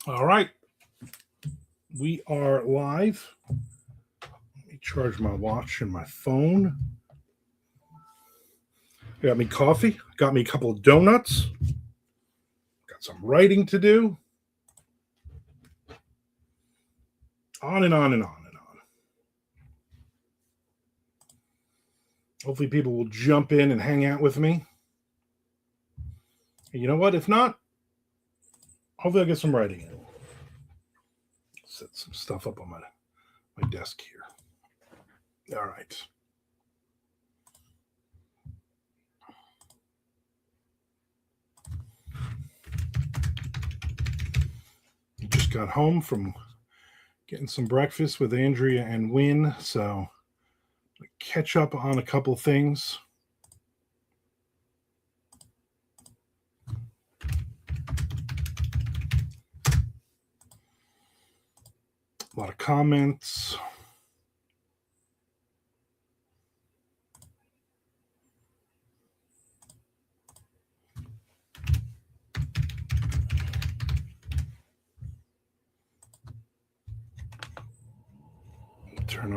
All right, we are live. Let me charge my watch and my phone. Got me coffee, got me a couple of donuts, got some writing to do. On and on and on and on. Hopefully, people will jump in and hang out with me. And you know what? If not, hopefully, I'll get some writing in. Set some stuff up on my desk here. All right. Just got home from getting some breakfast with Andrea and Win, so catch up on a couple things. A lot of comments. Turn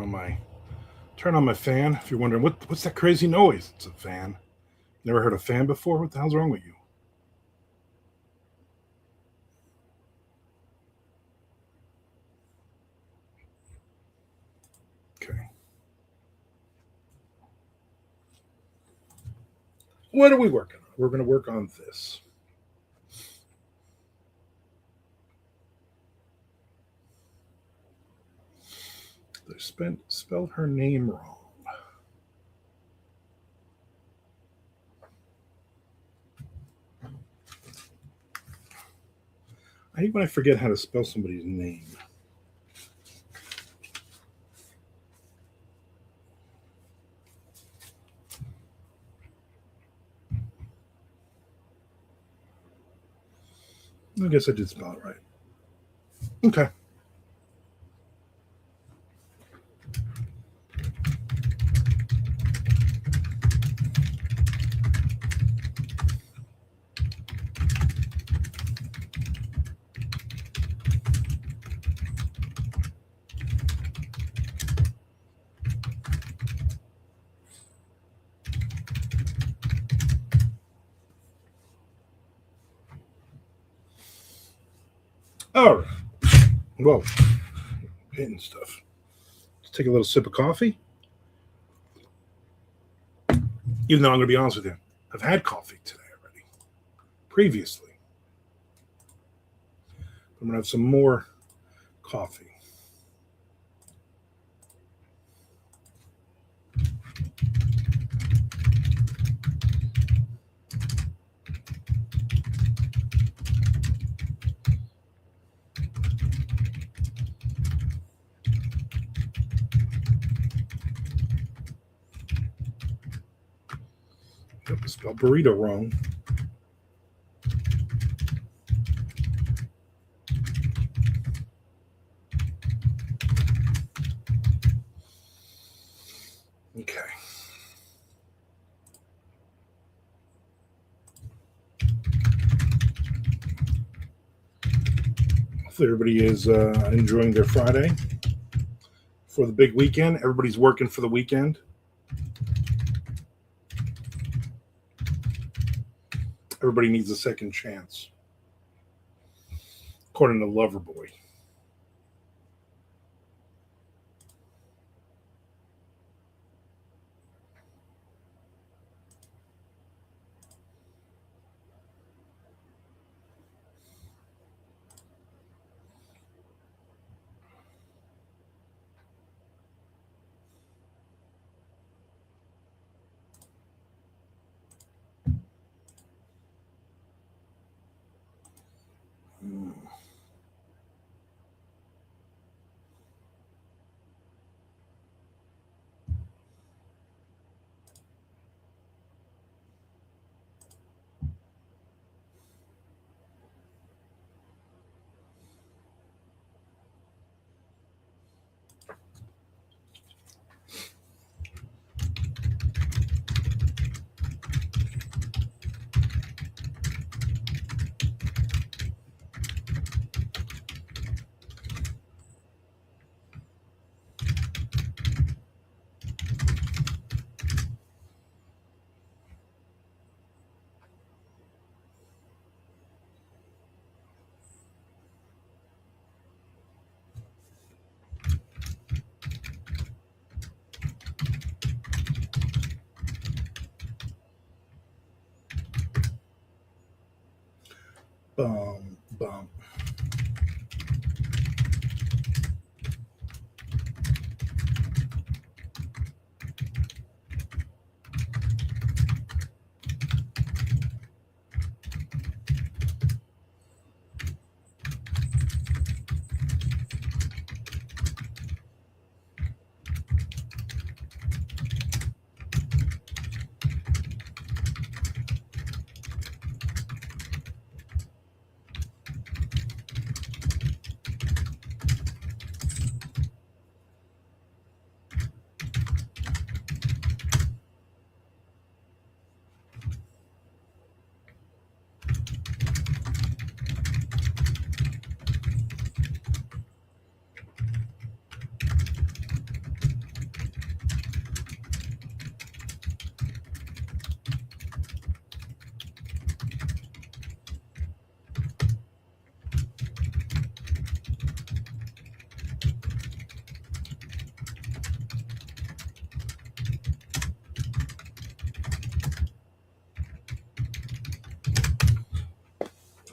on my fan. If you're wondering what's that crazy noise, it's a fan. Never heard a fan before? What the hell's wrong with you? Okay. What are we working on? We're going to work on this. They spelled her name wrong. I hate when I forget how to spell somebody's name. I guess I did spell it right. Okay. All right. Whoa. Hitting stuff. Let's take a little sip of coffee. Even though I'm going to be honest with you, I've had coffee today already. Previously. I'm going to have some more coffee. I spelled burrito wrong. Okay. Hopefully everybody is enjoying their Friday for the big weekend. Everybody's working for the weekend. Everybody needs a second chance, according to Loverboy. Bum, bum.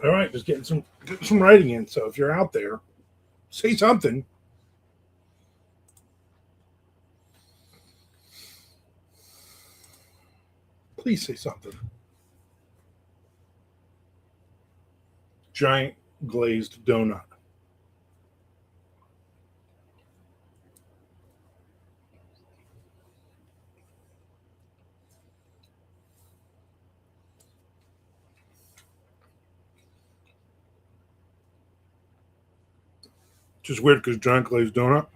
All right, just getting some writing in. So if you're out there, say something. Please say something. Giant glazed donut. Just weird because giant glazed donut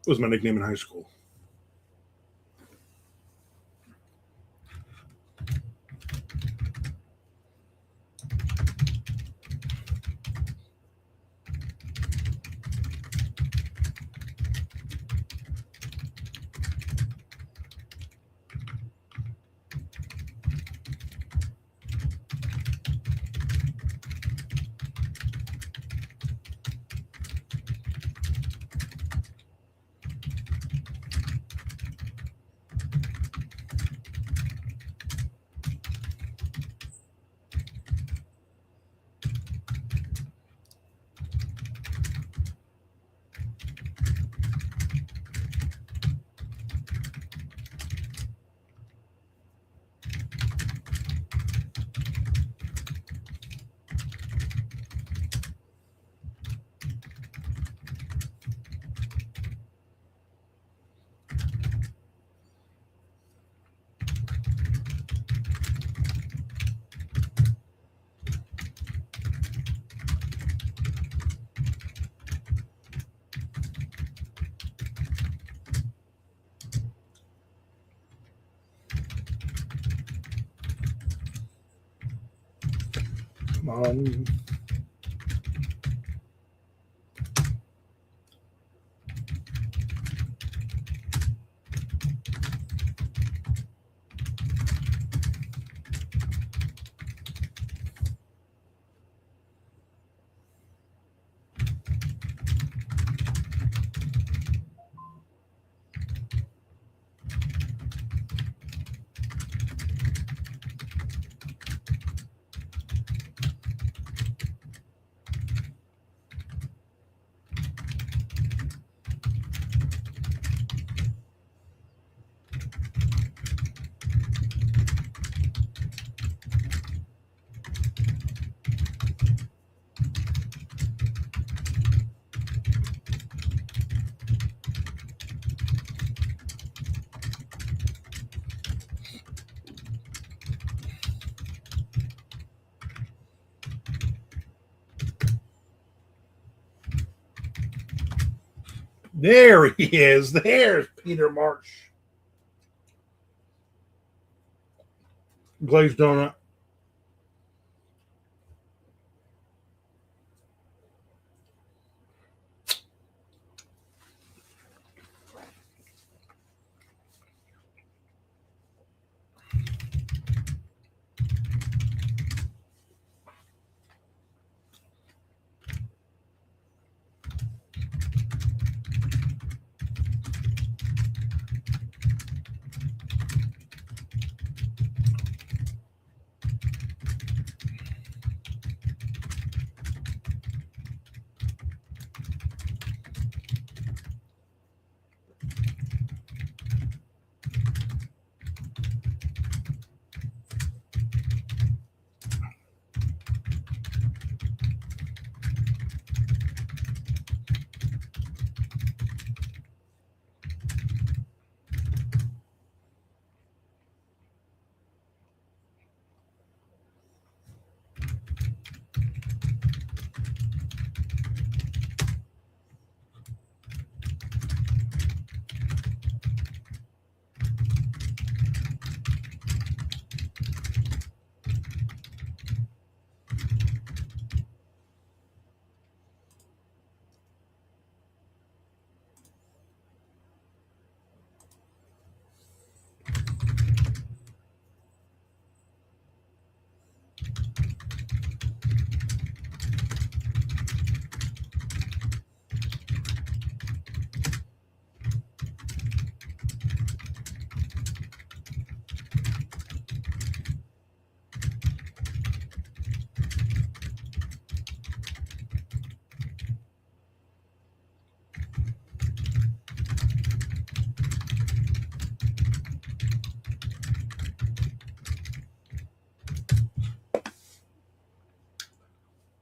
was my nickname in high school. Come on. There he is. There's Peter Marsh. Glazed donut.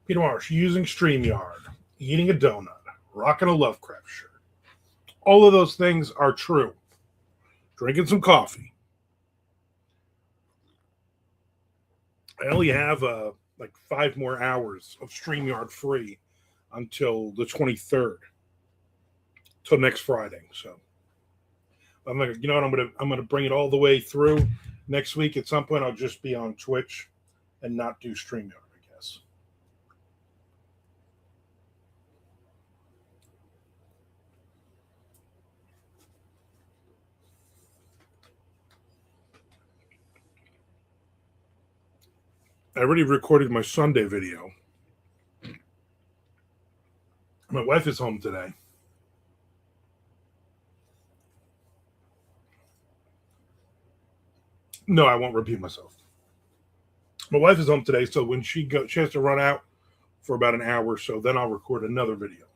Peter Marsh, using StreamYard, eating a donut, rocking a Lovecraft shirt. All of those things are true. Drinking some coffee. I only have like 5 more hours of StreamYard free until the 23rd, till next Friday. So I'm like, you know what? I'm gonna bring it all the way through next week. At some point, I'll just be on Twitch and not do StreamYard, I guess. I already recorded my Sunday video. My wife is home today. No, I won't repeat myself. My wife is home today, so when she goes, she has to run out for about an hour or so. Then I'll record another video.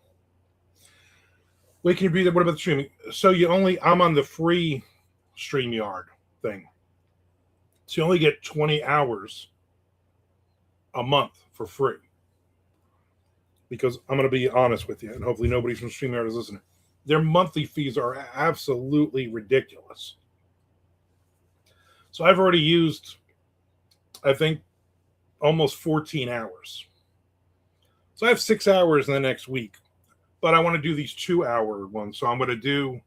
Wait, can you be there? What about the streaming? So I'm on the free StreamYard thing. So you only get 20 hours a month for free. Because I'm going to be honest with you, and hopefully nobody from StreamYard is listening. Their monthly fees are absolutely ridiculous. So I've already used, I think, almost 14 hours. So I have 6 hours in the next week, but I want to do these 2-hour ones. So I'm going to do,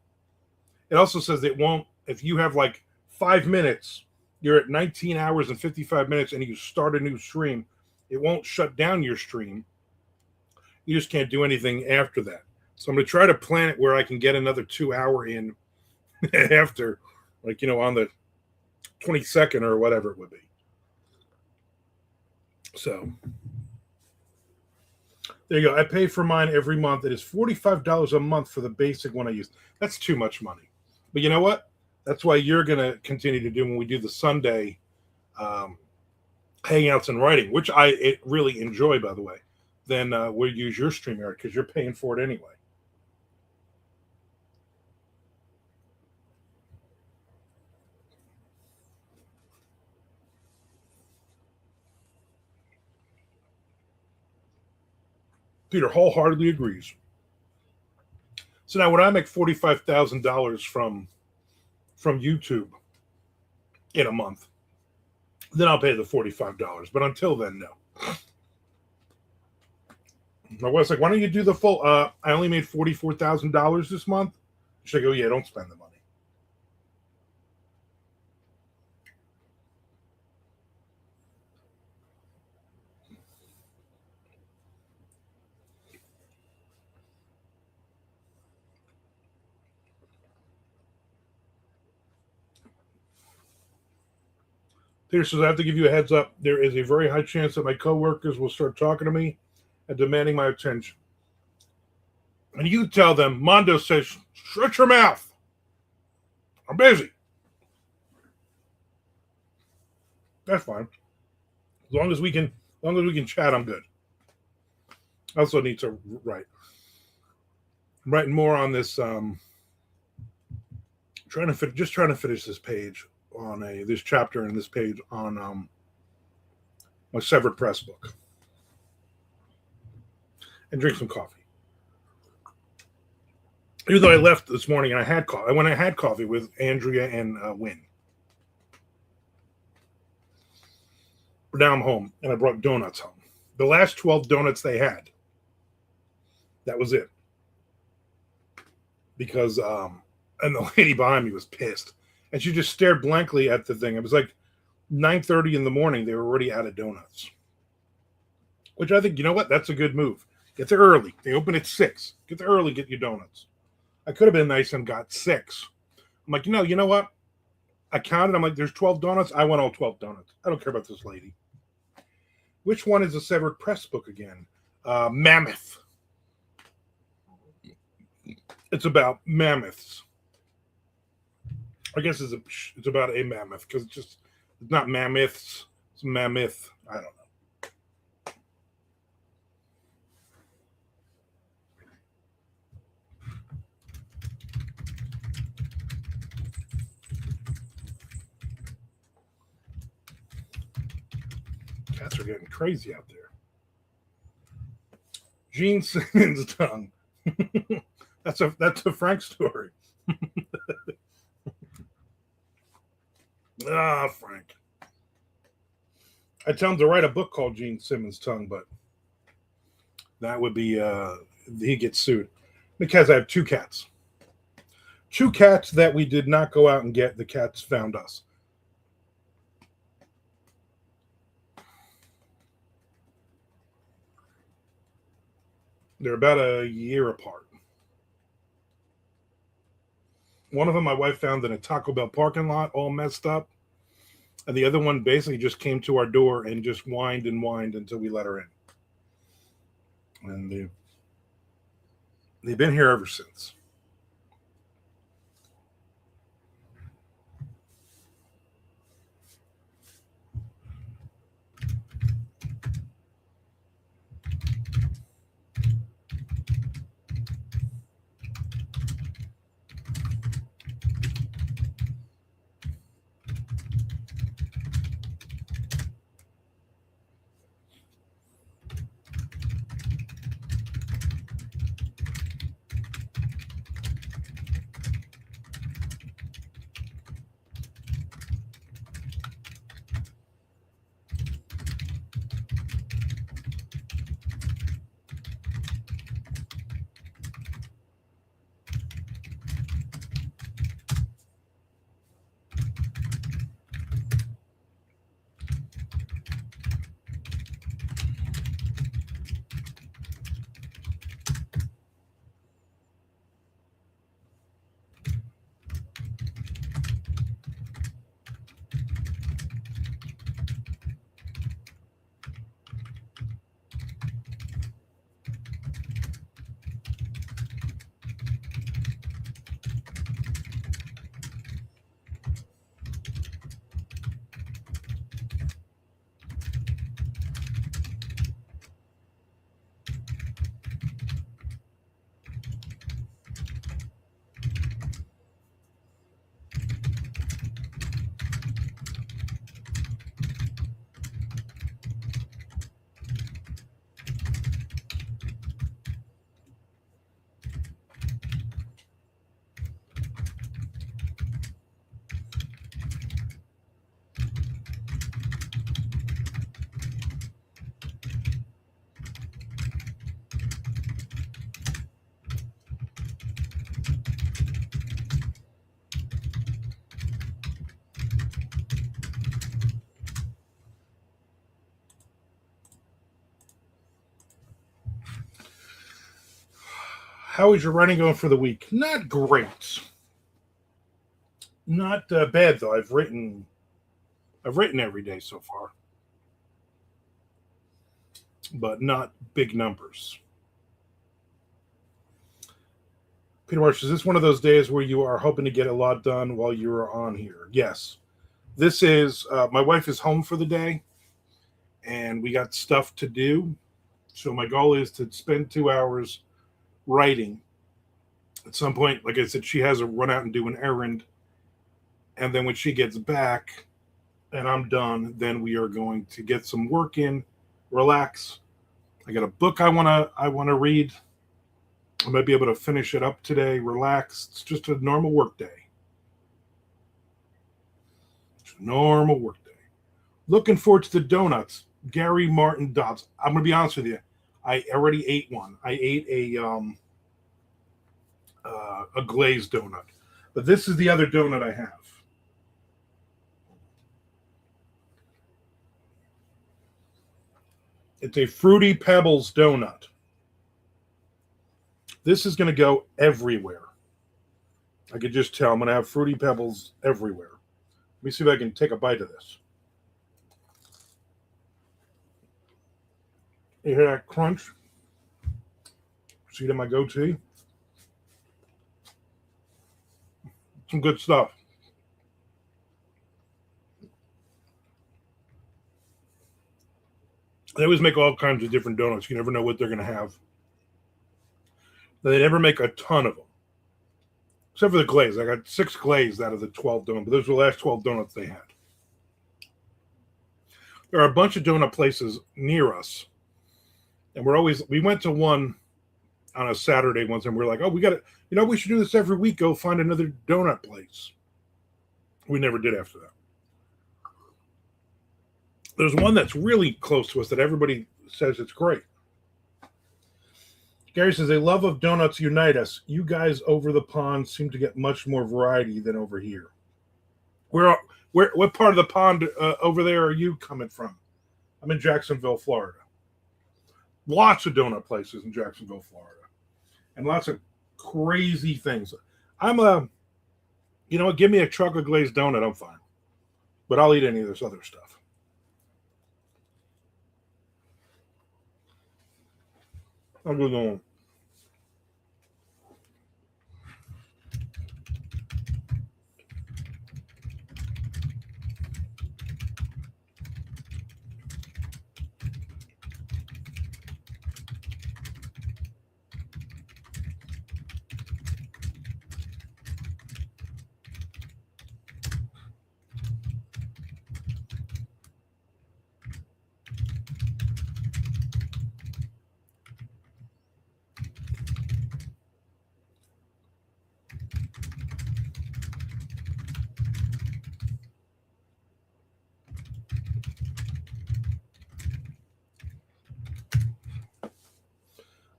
it also says it won't, if you have like 5 minutes, you're at 19 hours and 55 minutes and you start a new stream, it won't shut down your stream. You just can't do anything after that. So I'm going to try to plan it where I can get another 2-hour in after, like, on the 22nd or whatever it would be. So there you go. I pay for mine every month. It is $45 a month for the basic one I use. That's too much money. But you know what? That's why you're going to continue to do when we do the Sunday hangouts and writing, which I really enjoy, by the way. Then we'll use your StreamYard because you're paying for it anyway. Peter wholeheartedly agrees. So now when I make $45,000 from YouTube in a month, then I'll pay the $45. But until then, no. My wife's like, why don't you do the full? I only made $44,000 this month. She's like, oh yeah, don't spend the money. Peter says, I have to give you a heads up. There is a very high chance that my coworkers will start talking to me and demanding my attention. And you tell them, Mondo says, shut your mouth. I'm busy. That's fine. As long as we can chat, I'm good. I also need to write. I'm writing more on this. Trying to finish this page on this chapter and this page on my Severed Press book, and drink some coffee. Even though I left this morning and I had coffee, when I had coffee with Andrea and Wynn. But now I'm home and I brought donuts home. The last 12 donuts they had, that was it. Because and the lady behind me was pissed, and she just stared blankly at the thing. It was like 9:30 in the morning. They were already out of donuts, which I think, you know what? That's a good move. Get there early. They open at 6. Get there early. Get your donuts. I could have been nice and got 6. I'm like, you know what? I counted. I'm like, there's 12 donuts. I want all 12 donuts. I don't care about this lady. Which one is a severed press book again? Mammoth. It's about mammoths. I guess it's about a mammoth because it's not mammoths. It's mammoth. I don't know. Cats are getting crazy out there. Gene Simmons' tongue. That's a Frank story. Frank. I tell him to write a book called Gene Simmons' Tongue, but that would be he gets sued because I have two cats. Two cats that we did not go out and get. The cats found us. They're about a year apart. One of them my wife found in a Taco Bell parking lot, all messed up. And the other one basically just came to our door and just whined and whined until we let her in. And they've been here ever since. How is your running going for the week? Not great. Not bad though. I've written every day so far, but not big numbers. Peter Marsh, is this one of those days where you are hoping to get a lot done while you are on here? Yes. This is my wife is home for the day, and we got stuff to do. So my goal is to spend 2 hours writing. At some point, like I said, she has to run out and do an errand, and then when she gets back and I'm done, then we are going to get some work in, relax. I got a book I wanna read. I might be able to finish it up today, relax. It's just a normal work day. Normal work day. Looking forward to the donuts. Gary Martin Dobbs. I'm gonna be honest with you. I already ate one. I ate a glazed donut, but this is the other donut I have. It's a Fruity Pebbles donut. This is going to go everywhere. I could just tell I'm going to have Fruity Pebbles everywhere. Let me see if I can take a bite of this. You hear that crunch? See it in my goatee? Some good stuff. They always make all kinds of different donuts. You never know what they're going to have. They never make a ton of them. Except for the glaze. I got 6 glazed out of the 12 donuts, but those were the last 12 donuts they had. There are a bunch of donut places near us. And we went to one on a Saturday once, and we're like, oh, we got to, we should do this every week. Go find another donut place. We never did after that. There's one that's really close to us that everybody says it's great. Gary says, a love of donuts unite us. You guys over the pond seem to get much more variety than over here. What part of the pond over there are you coming from? I'm in Jacksonville, Florida. Lots of donut places in Jacksonville, Florida. And lots of crazy things. Give me a chocolate glazed donut, I'm fine. But I'll eat any of this other stuff. I'll go on.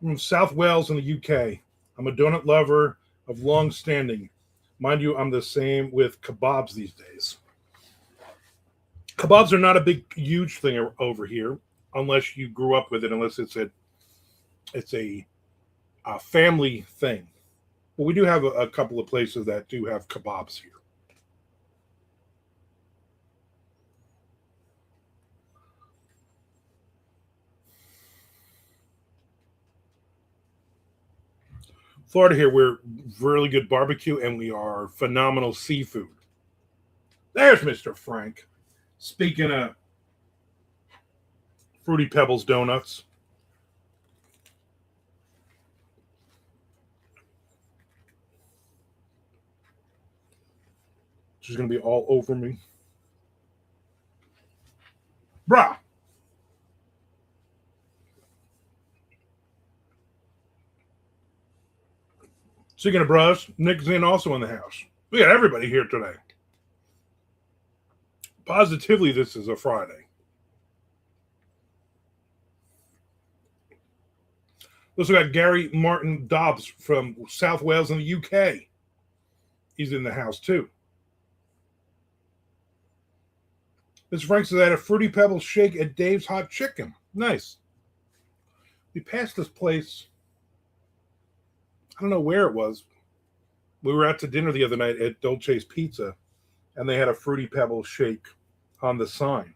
From South Wales in the UK. I'm a donut lover of long standing. Mind you, I'm the same with kebabs these days. Kebabs are not a big, huge thing over here, unless you grew up with it, unless it's a family thing. But we do have a couple of places that do have kebabs here. Florida here, we're really good barbecue and we are phenomenal seafood. There's Mr. Frank. Speaking of Fruity Pebbles donuts. She's going to be all over me. Bruh. Speaking of bros, Nick's in also in the house. We got everybody here today. Positively, this is a Friday. We also got Gary Martin Dobbs from South Wales in the UK. He's in the house too. Mr. Frank says I had a Fruity Pebbles shake at Dave's Hot Chicken. Nice. We passed this place. I don't know where it was. We were out to dinner the other night at Dolce's Pizza, and they had a Fruity Pebbles shake on the sign.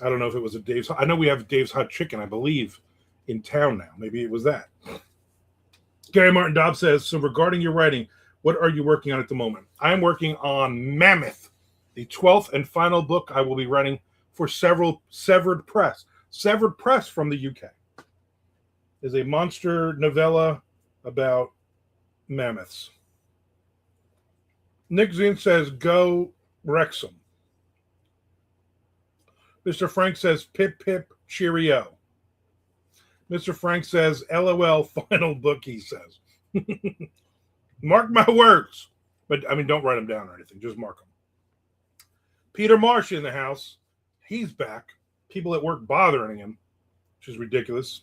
I don't know if it was a Dave's. I know we have Dave's Hot Chicken, I believe, in town now. Maybe it was that. Gary Martin Dobbs says, so regarding your writing, what are you working on at the moment? I'm working on Mammoth, the 12th and final book I will be writing for Severed Press. Severed Press from the UK is a monster novella about mammoths. Nick Zine says, go Wrexham. Mr. Frank says, pip, pip, cheerio. Mr. Frank says, LOL, final book, he says. Mark my words. But, don't write them down or anything. Just mark them. Peter Marsh in the house. He's back. People at work bothering him, which is ridiculous.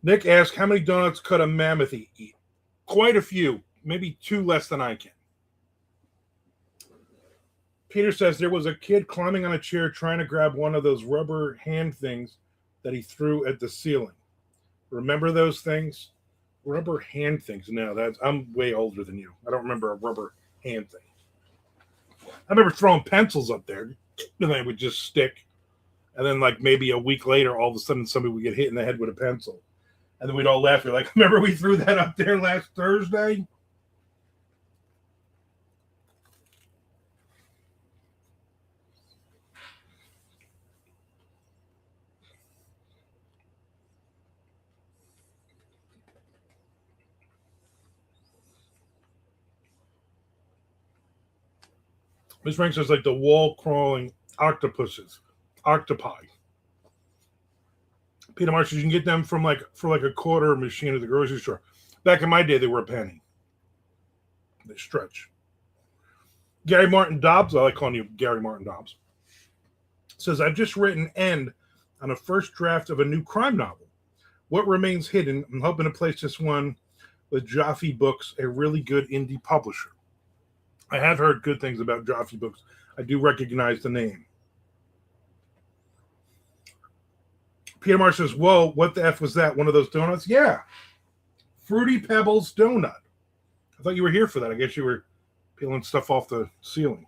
Nick asked, how many donuts could a mammoth eat? Quite a few. Maybe 2 less than I can. Peter says there was a kid climbing on a chair trying to grab one of those rubber hand things that he threw at the ceiling. Remember those things? Rubber hand things. No, I'm way older than you. I don't remember a rubber hand thing. I remember throwing pencils up there, and they would just stick. And then, like, maybe a week later, all of a sudden, somebody would get hit in the head with a pencil. And then we'd all laugh. We're like, remember we threw that up there last Thursday? Miss Frank says, like the wall crawling octopi. Peter Marsh says you can get them from for a quarter machine at the grocery store. Back in my day, they were a penny. They stretch. Gary Martin Dobbs, I like calling you Gary Martin Dobbs, says, I've just written end on a first draft of a new crime novel. What remains hidden? I'm hoping to place this one with Jaffe Books, a really good indie publisher. I have heard good things about Jaffe Books. I do recognize the name. Peter Marsh says, whoa, what the F was that? One of those donuts? Yeah. Fruity Pebbles donut. I thought you were here for that. I guess you were peeling stuff off the ceiling.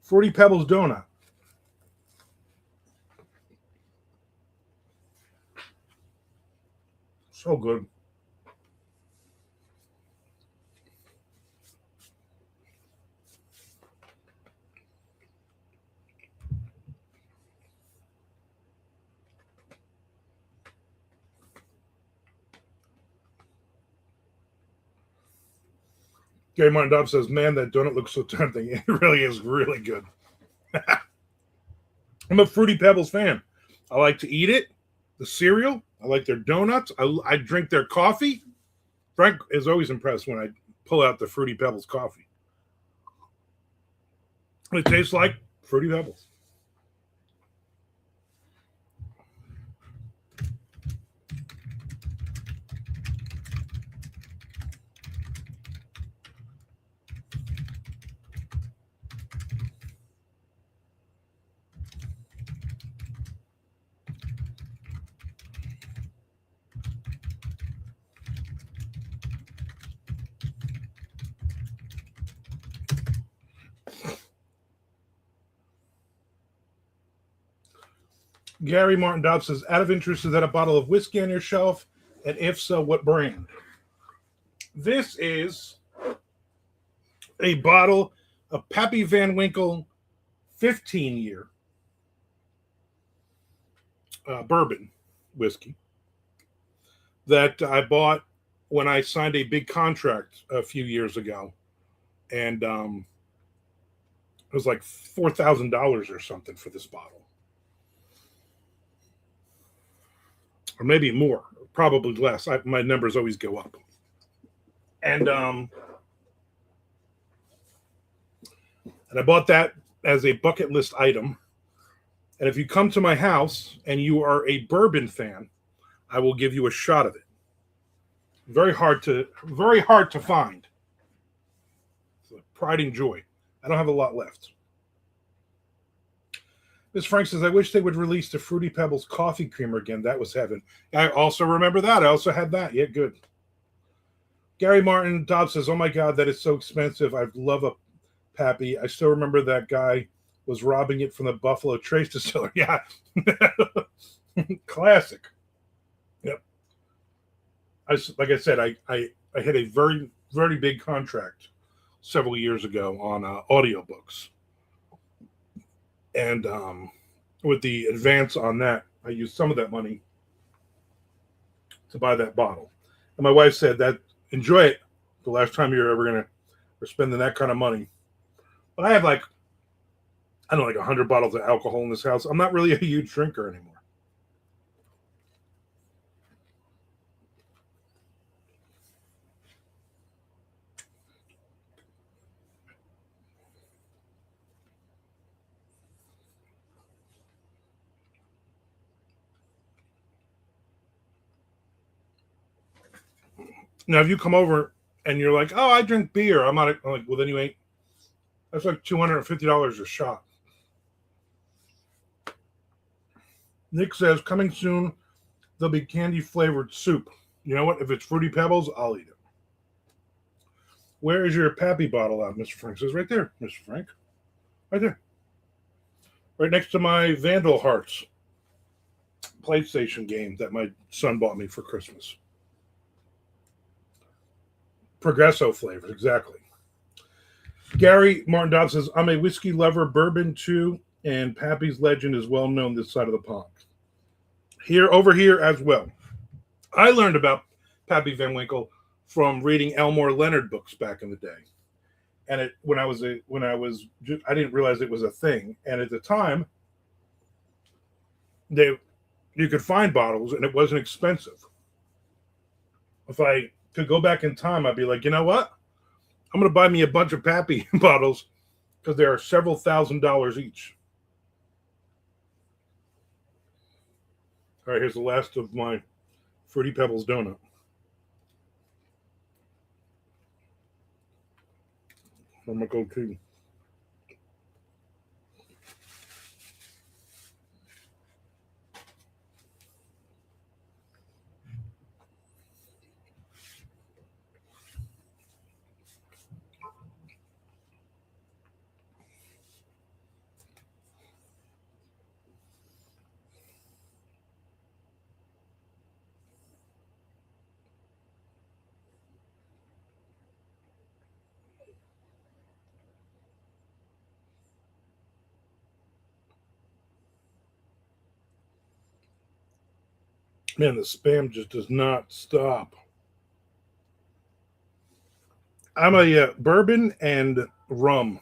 Fruity Pebbles donut. So good. Gary Martin Dobbs says, man, that donut looks so tempting. It really is really good. I'm a Fruity Pebbles fan. I like to eat it, the cereal. I like their donuts. I drink their coffee. Frank is always impressed when I pull out the Fruity Pebbles coffee. It tastes like Fruity Pebbles. Gary Martin Dobbs says, out of interest, is that a bottle of whiskey on your shelf? And if so, what brand? This is a bottle of Pappy Van Winkle 15-year bourbon whiskey that I bought when I signed a big contract a few years ago. And it was like $4,000 or something for this bottle. Or maybe more, probably less. My numbers always go up. And I bought that as a bucket list item. And if you come to my house and you are a bourbon fan, I will give you a shot of it. Very hard to find. It's a pride and joy. I don't have a lot left. Miss Frank says, I wish they would release the Fruity Pebbles coffee creamer again. That was heaven. I also remember that. I also had that. Yeah, good. Gary Martin Dobbs says, oh my God, that is so expensive. I love a Pappy. I still remember that guy was robbing it from the Buffalo Trace distiller. Yeah. Classic. Yep. Like I said, I had a very, very big contract several years ago on audiobooks. And with the advance on that, I used some of that money to buy that bottle. And my wife said that, enjoy it the last time you're ever going to, we're spending that kind of money. But I have like 100 bottles of alcohol in this house. I'm not really a huge drinker anymore. Now, if you come over and you're like, oh, I drink beer, I'm like, well, then you ain't. That's like $250 a shot. Nick says, coming soon, there'll be candy flavored soup. You know what? If it's Fruity Pebbles, I'll eat it. Where is your Pappy bottle at, Mr. Frank? Says right there, Mr. Frank. Right there. Right next to my Vandal Hearts PlayStation game that my son bought me for Christmas. Progresso flavors, exactly. Gary Martin Dobbs says, I'm a whiskey lover, bourbon too, and Pappy's Legend is well known this side of the pond. Over here as well. I learned about Pappy Van Winkle from reading Elmore Leonard books back in the day. And I didn't realize it was a thing. And at the time, you could find bottles and it wasn't expensive. If I could go back in time, I'd be like, you know what? I'm going to buy me a bunch of Pappy bottles because they are several $1,000s each. All right, here's the last of my Fruity Pebbles donut. I'm going to go to. Man, the spam just does not stop. I'm a bourbon and rum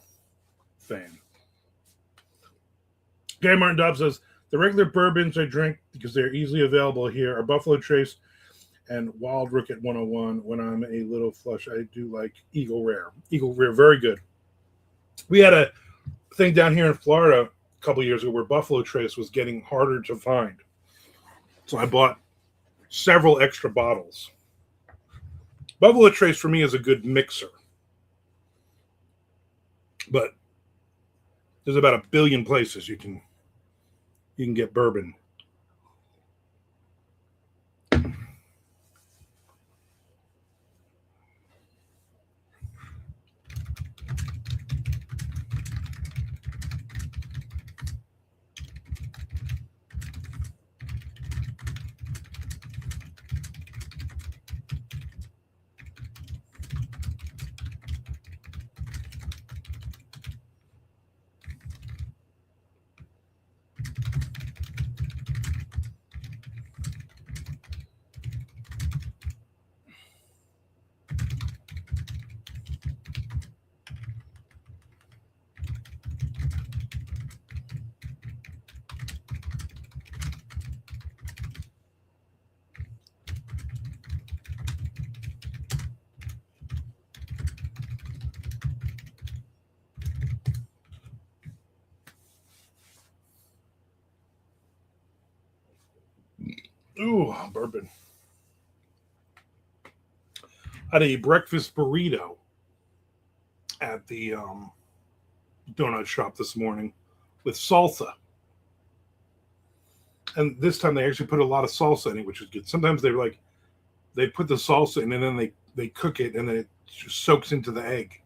fan. Gary Martin Dobbs says, the regular bourbons I drink because they're easily available here are Buffalo Trace and Wild Rook at 101. When I'm a little flush, I do like Eagle Rare. Eagle Rare, very good. We had a thing down here in Florida a couple years ago where Buffalo Trace was getting harder to find. So I bought several extra bottles. Buffalo Trace for me is a good mixer. But there's about 1 billion places you can get bourbon. Ooh, bourbon. I had a breakfast burrito at the donut shop this morning with salsa. And this time they actually put a lot of salsa in it, which is good. Sometimes they put the salsa in and then they cook it and then it just soaks into the egg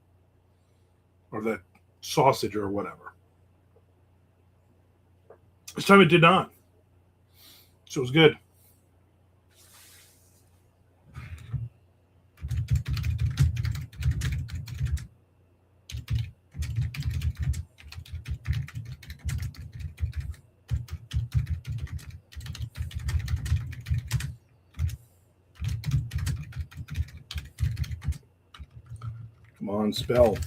or the sausage or whatever. This time it did not. So it was good. Come on, spell.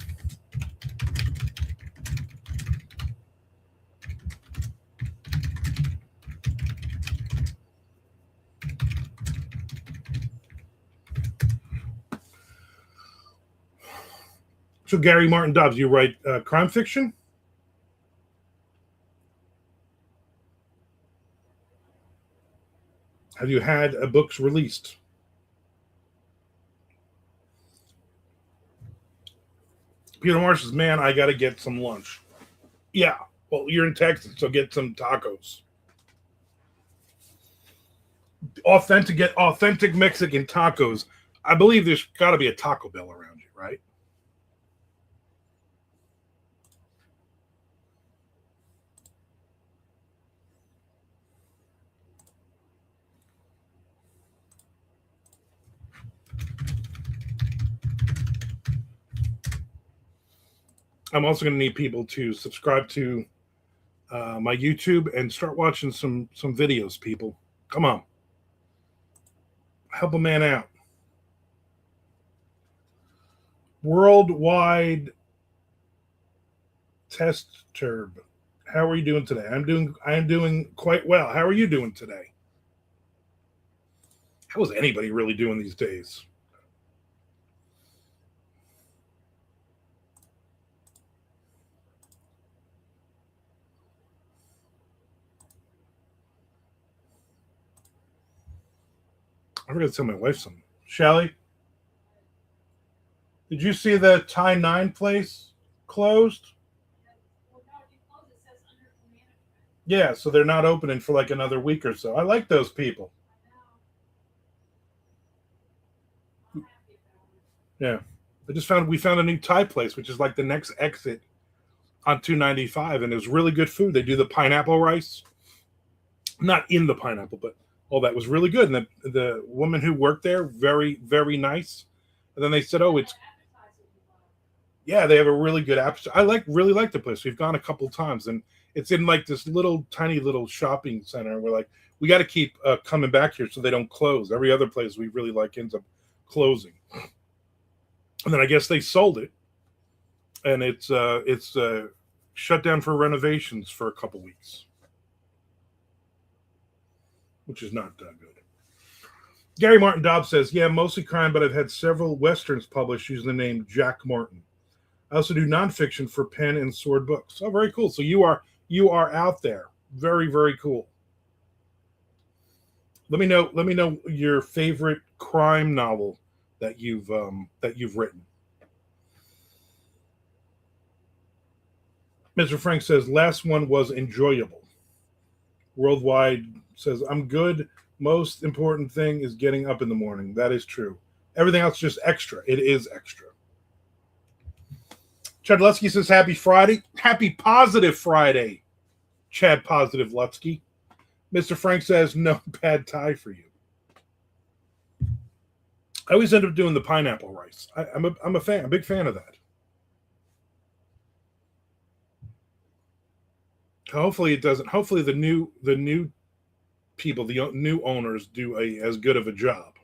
So Gary Martin Dobbs, you write crime fiction? Have you had books released? Peter Marsh says, man, I got to get some lunch. Yeah, well, you're in Texas, so get some tacos. Authentic Mexican tacos. I believe there's got to be a Taco Bell around you, right? I'm also going to need people to subscribe to my YouTube and start watching some videos. People, come on, help a man out. Worldwide Test Turb. How are you doing today? I am doing quite well. How are you doing today? How is anybody really doing these days? I forgot to tell my wife something. Shelly, did you see the Thai 9 place closed? Yeah, so they're not opening for like another week or so. I like those people. Yeah. We found a new Thai place, which is like the next exit on 295, and it was really good food. They do the pineapple rice. Not in the pineapple, but all that was really good. And the woman who worked there, very, very nice. And then they said, "Oh, it's yeah, they have a really good app. I really like the place. We've gone a couple times, and it's in like this little tiny little shopping center. And we're like, we got to keep coming back here so they don't close. Every other place we really like ends up closing. And then I guess they sold it, and it's shut down for renovations for a couple weeks, which is not good. Gary Martin Dobbs says, "Yeah, mostly crime, but I've had several westerns published using the name Jack Martin. I also do nonfiction for pen and sword books." Oh, very cool. So you are out there. Very, very cool. Let me know your favorite crime novel that you've written. Mr. Frank says last one was enjoyable. Worldwide says I'm good. Most important thing is getting up in the morning. That is true. Everything else is just extra. It is extra. Chad Lutsky says, happy Friday. Happy Positive Friday, Chad Positive Lutsky. Mr. Frank says, no pad thai for you. I always end up doing the pineapple rice. I'm a fan, a big fan of that. Hopefully it doesn't. Hopefully the new people, the new owners, do as good of a job.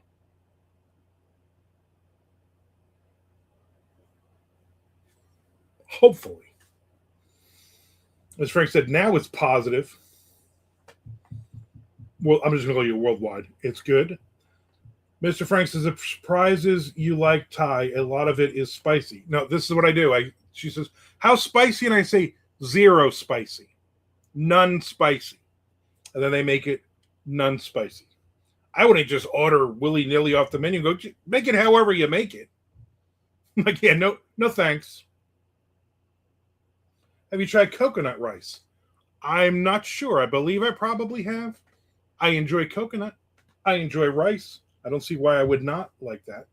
Hopefully. As Frank said, now it's positive. Well, I'm just going to call you worldwide. It's good. Mr. Frank says, it surprises you like Thai. A lot of it is spicy. No, this is what I do. She says, how spicy? And I say, 0 spicy. None spicy. And then they make it none spicy. I wouldn't just order willy-nilly off the menu and go, make it however you make it. I'm like, yeah, no thanks. Have you tried coconut rice? I'm not sure. I believe I probably have. I enjoy coconut. I enjoy rice. I don't see why I would not like that.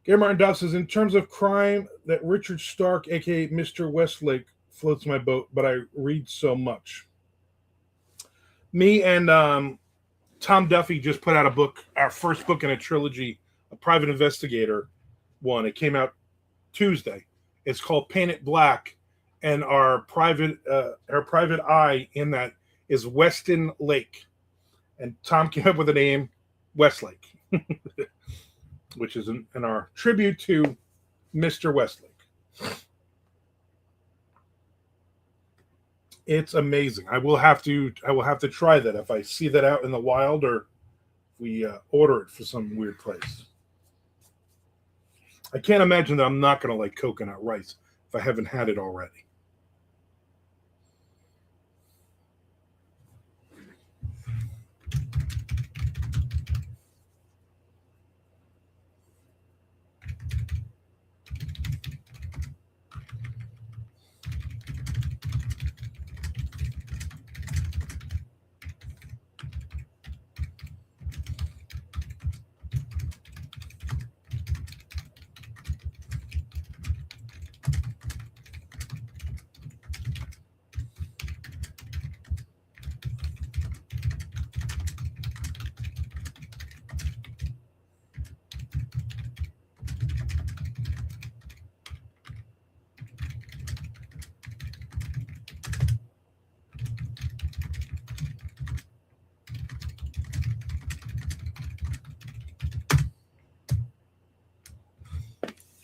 Gary Martin Dobbs says, in terms of crime, that Richard Stark, a.k.a. Mr. Westlake, floats my boat, but I read so much. Me and Tom Duffy just put out a book, our first book in a trilogy, a private investigator one. It came out Tuesday. It's called Paint It Black, and our private eye in that is Weston Lake. And Tom came up with the name Westlake, which is in our tribute to Mr. Westlake. It's amazing. I will have to try that if I see that out in the wild, or if we order it for some weird place. I can't imagine that I'm not going to like coconut rice if I haven't had it already.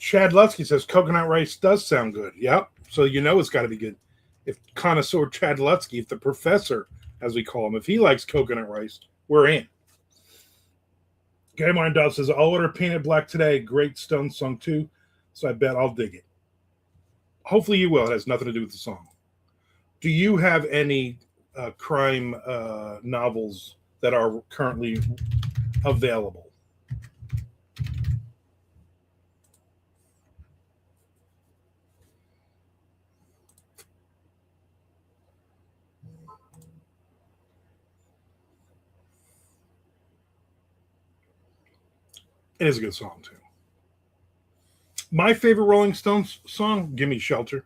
Chad Lutsky says coconut rice does sound good. Yep. So you know it's got to be good. If connoisseur Chad Lutsky, if the professor, as we call him, if he likes coconut rice, we're in. Gary Martin Dove says, I'll order Painted Black today. Great Stone song too. So I bet I'll dig it. Hopefully you will. It has nothing to do with the song. Do you have any crime novels that are currently available? It is a good song too. My favorite Rolling Stones song, Gimme Shelter.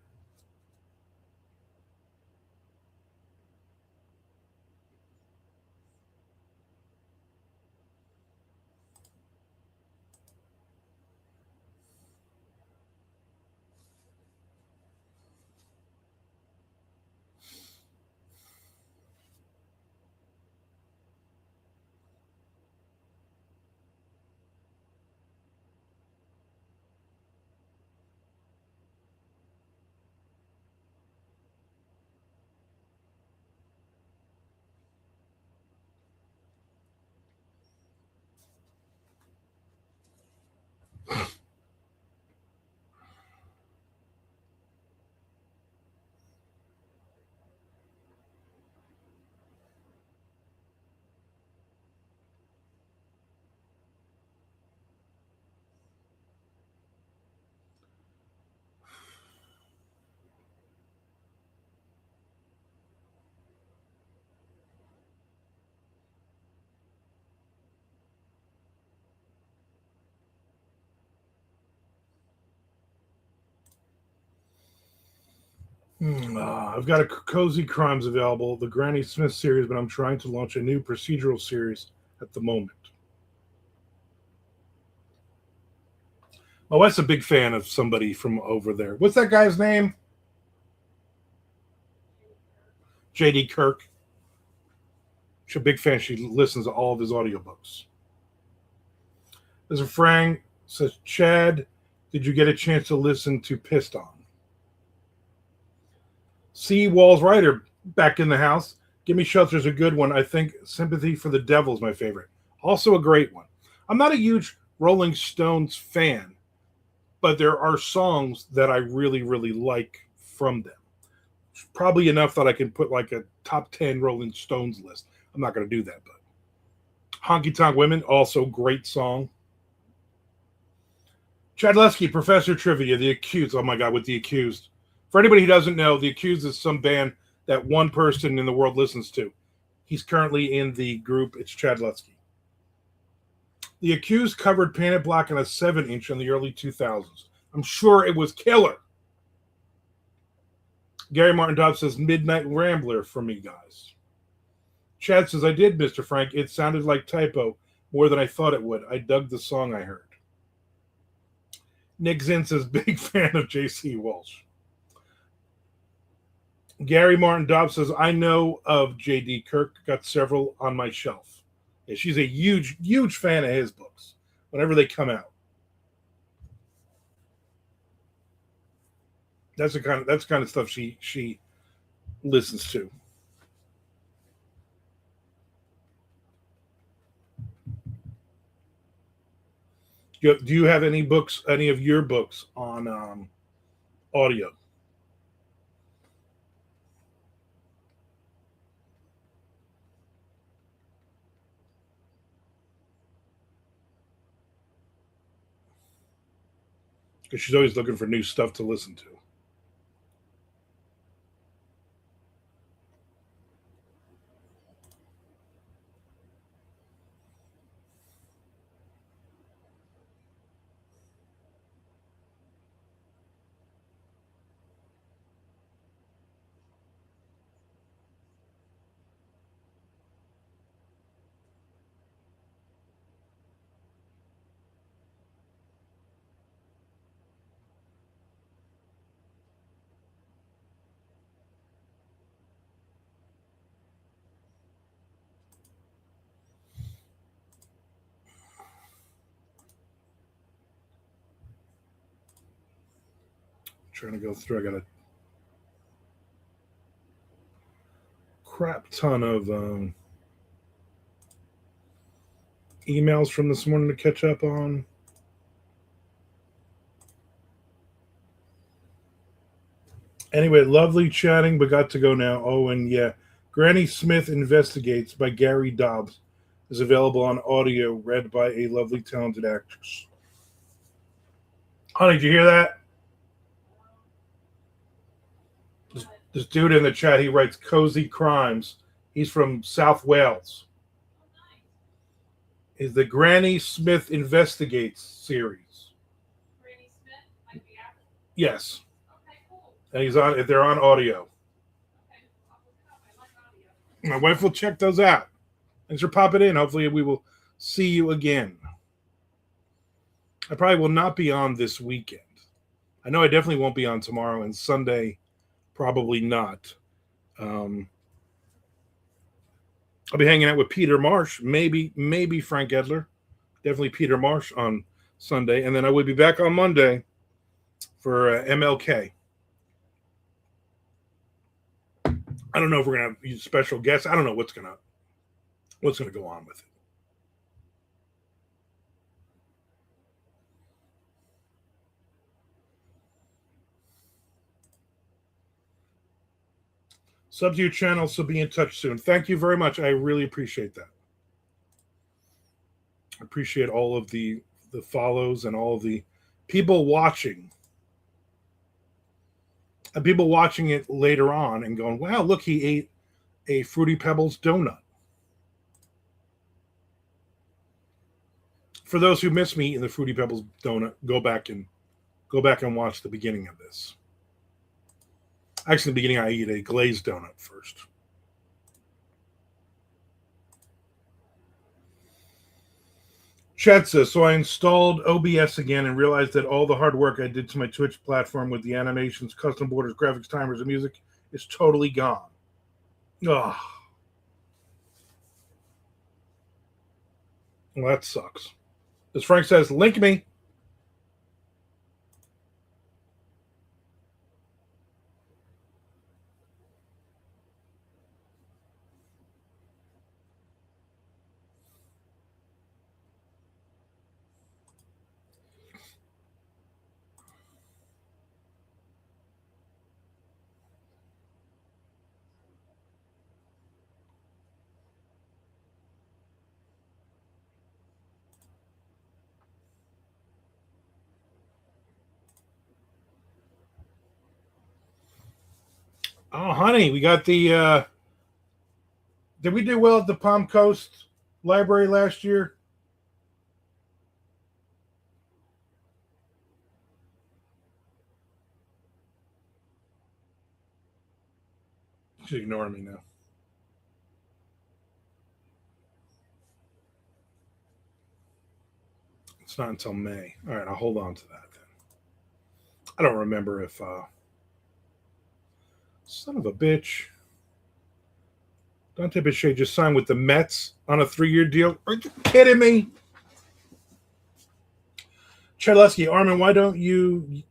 I've got a Cozy Crimes available, the Granny Smith series, but I'm trying to launch a new procedural series at the moment. My wife's a big fan of somebody from over there. What's that guy's name? J.D. Kirk. She's a big fan. She listens to all of his audiobooks. Mr. Frank says, Chad, did you get a chance to listen to Pissed On? C. Walls Writer back in the house. Gimme Shelter's a good one. I think Sympathy for the Devil is my favorite. Also a great one. I'm not a huge Rolling Stones fan, but there are songs that I really, really like from them. Probably enough that I can put like a top 10 Rolling Stones list. I'm not going to do that, but Honky Tonk Women, also great song. Chad Lesky, Professor Trivia, The Accused. Oh my God, with The Accused. For anybody who doesn't know, The Accused is some band that one person in the world listens to. He's currently in the group. It's Chad Lesky. The Accused covered Painted Black on a 7-inch in the early 2000s. I'm sure it was killer. Gary Martin Dobbs says, Midnight Rambler for me, guys. Chad says, I did, Mr. Frank. It sounded like typo more than I thought it would. I dug the song I heard. Nick Zinn says, big fan of J.C. Walsh. Gary Martin Dobbs says, I know of J.D. Kirk. Got several on my shelf. Yeah, she's a huge, huge fan of his books whenever they come out. That's the kind of stuff she listens to. Do you have any books, any of your books on audio? Because she's always looking for new stuff to listen to. trying to go through. I got a crap ton of emails from this morning to catch up on. Anyway, lovely chatting, but got to go now. Oh, and yeah, Granny Smith Investigates by Gary Dobbs is available on audio, read by a lovely, talented actress. Honey, did you hear that? This dude in the chat, he writes Cozy Crimes. He's from South Wales. Is the Granny Smith Investigates series. Granny Smith? Like the actor? Yes. Okay, cool. And he's on. They're on audio. Okay, I'll look it up. I like audio. My wife will check those out. Thanks for popping in. Hopefully we will see you again. I probably will not be on this weekend. I know I definitely won't be on tomorrow, and Sunday probably not. I'll be hanging out with Peter Marsh, maybe Frank Edler, definitely Peter Marsh on Sunday, and then I will be back on Monday for MLK. I don't know if we're gonna have special guests. I don't know what's gonna go on with it. Sub to your channel, so be in touch soon. Thank you very much. I really appreciate that. I appreciate all of the follows and all of the people watching. And people watching it later on and going, wow, look, he ate a Fruity Pebbles donut. For those who miss me in the Fruity Pebbles donut, go back and watch the beginning of this. Actually, in the beginning, I eat a glazed donut first. Chad says, so I installed OBS again and realized that all the hard work I did to my Twitch platform with the animations, custom borders, graphics, timers, and music is totally gone. Ugh. Well, that sucks. As Frank says, link me. Oh, honey, we got the did we do well at the Palm Coast Library last year? She's ignoring me now. It's not until May. All right, I'll hold on to that then. I don't remember if son of a bitch. Dante Bichette just signed with the Mets on a 3-year deal. Are you kidding me? Chadleski, Armin, why don't you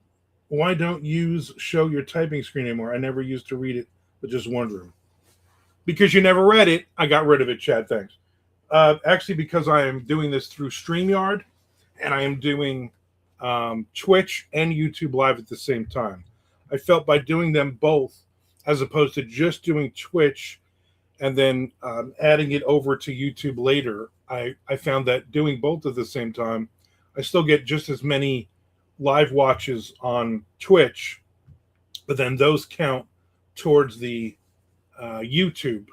show your typing screen anymore? I never used to read it, but just wondering. Because you never read it, I got rid of it, Chad. Thanks. Actually, because I am doing this through StreamYard, and I am doing Twitch and YouTube Live at the same time. I felt by doing them both, as opposed to just doing Twitch and then adding it over to YouTube later, I found that doing both at the same time, I still get just as many live watches on Twitch, but then those count towards the YouTube.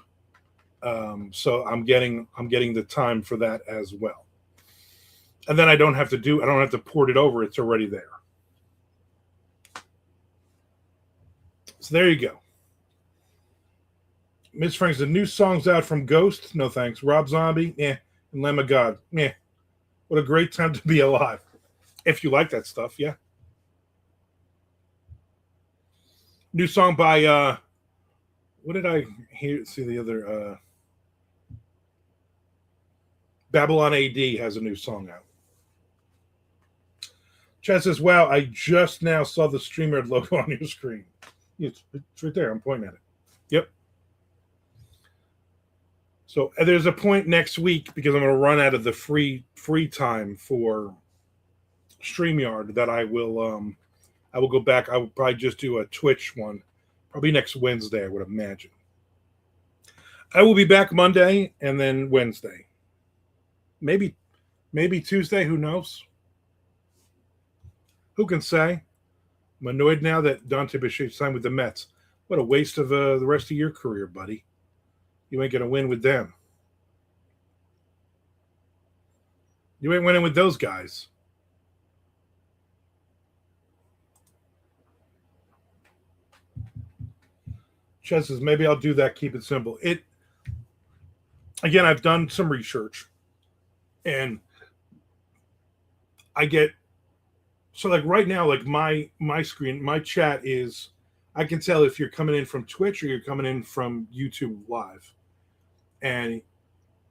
So I'm getting the time for that as well. And then I don't have to port it over. It's already there. So there you go. Miss Frank's, the new song's out from Ghost. No thanks. Rob Zombie, and Lamb of God. What a great time to be alive. If you like that stuff, yeah. New song by what did I see the other Babylon AD has a new song out. Chad says, wow, I just now saw the StreamYard logo on your screen. It's right there. I'm pointing at it. Yep. So there's a point next week because I'm going to run out of the free time for StreamYard that I will go back. I will probably just do a Twitch one, probably next Wednesday, I would imagine. I will be back Monday and then Wednesday. Maybe Tuesday, who knows? Who can say? I'm annoyed now that Dante Bichette signed with the Mets. What a waste of the rest of your career, buddy. You ain't going to win with them. You ain't winning with those guys. Chad says, maybe I'll do that. Keep it simple. Again, I've done some research. And I get... So, like, right now, like, my screen, my chat is... I can tell if you're coming in from Twitch or you're coming in from YouTube Live. And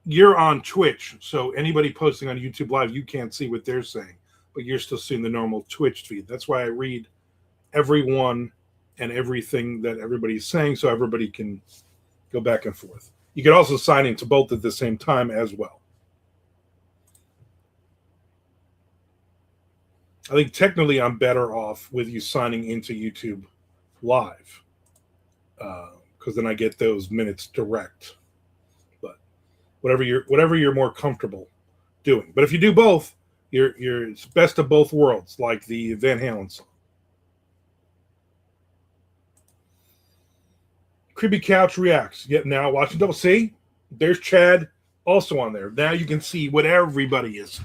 you're on Twitch, so anybody posting on YouTube Live, you can't see what they're saying, but you're still seeing the normal Twitch feed. That's why I read everyone and everything that everybody's saying so everybody can go back and forth. You can also sign into both at the same time as well. I think technically I'm better off with you signing into YouTube Live because then I get those minutes direct. But whatever you're more comfortable doing. But if you do both, it's best of both worlds, like the Van Halen song. Creepy Couch reacts. Yet now watching double C. There's Chad also on there. Now you can see what everybody's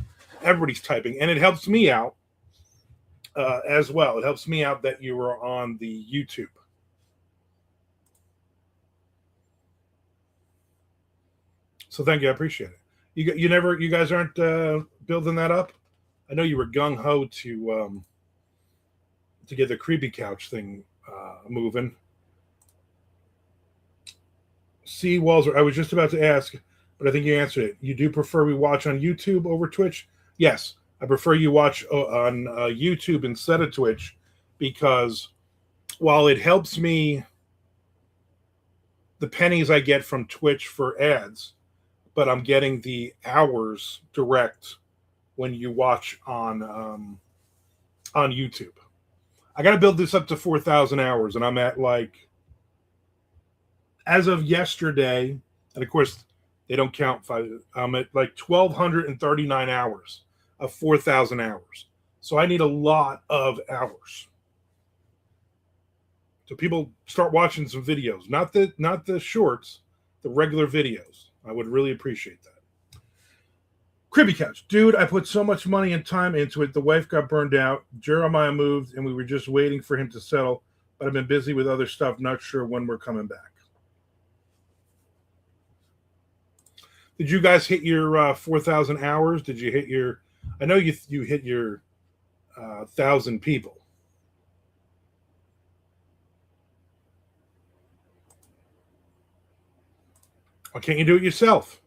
typing, and it helps me out as well. It helps me out that you were on the YouTube. So thank you. I appreciate it. You guys aren't building that up. I know you were gung ho to get the Creepy Couch thing moving. See, Walzer, I was just about to ask, but I think you answered it. You do prefer we watch on YouTube over Twitch? Yes, I prefer you watch on YouTube instead of Twitch because while it helps me, the pennies I get from Twitch for ads, but I'm getting the hours direct when you watch on YouTube. I got to build this up to 4,000 hours, and I'm at like, as of yesterday, and of course they don't count. I'm at like 1,239 hours of 4,000 hours. So I need a lot of hours. So people start watching some videos, not the shorts, the regular videos. I would really appreciate that. Cribby Couch. Dude, I put so much money and time into it. The wife got burned out. Jeremiah moved, and we were just waiting for him to settle. But I've been busy with other stuff. Not sure when we're coming back. Did you guys hit your 4,000 hours? Did you hit your... I know you hit your 1,000 people. Why can't you do it yourself?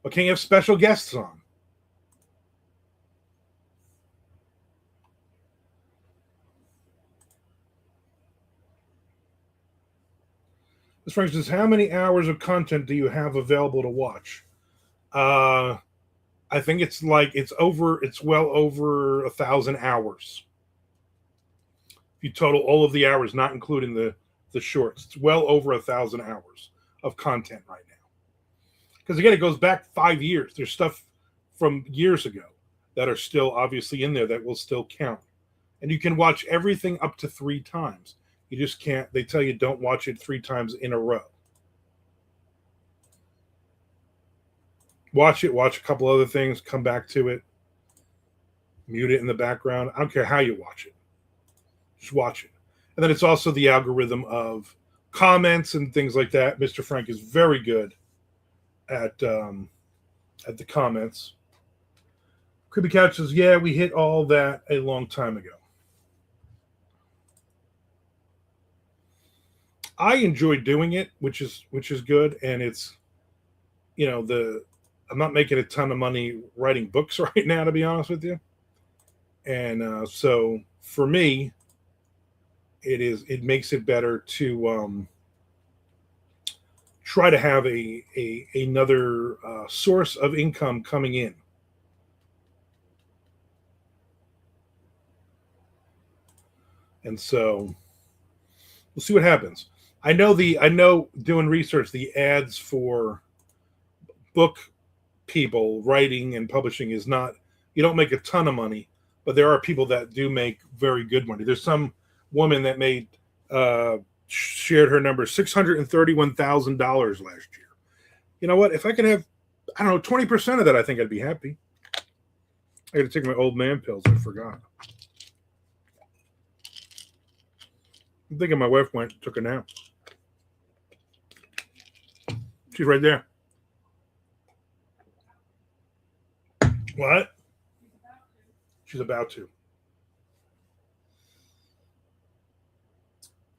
Why can't you have special guests on? Ms. Frank says, how many hours of content do you have available to watch? I think it's well over 1,000 hours. If you total all of the hours, not including the shorts, it's well over 1,000 hours of content right now. Because again, it goes back 5 years. There's stuff from years ago that are still obviously in there that will still count. And you can watch everything up to 3 times. You just can't, they tell you don't watch it 3 times in a row. Watch a couple other things, come back to it, mute it in the background. I don't care how you watch it. Just watch it. And then it's also the algorithm of comments and things like that. Mr. Frank is very good at the comments. Creepy Couch says, yeah, we hit all that a long time ago. I enjoy doing it, which is good, and it's, I'm not making a ton of money writing books right now, to be honest with you. And so for me, it makes it better to try to have a another source of income coming in. And so we'll see what happens. I know doing research, the ads for book people writing and publishing is not, you don't make a ton of money, but there are people that do make very good money. There's some woman that made shared her number $631,000 last year. You know what? If I could have, I don't know, 20% of that, I think I'd be happy. I got to take my old man pills. I forgot. I'm thinking my wife took a nap. She's right there. What? She's about to.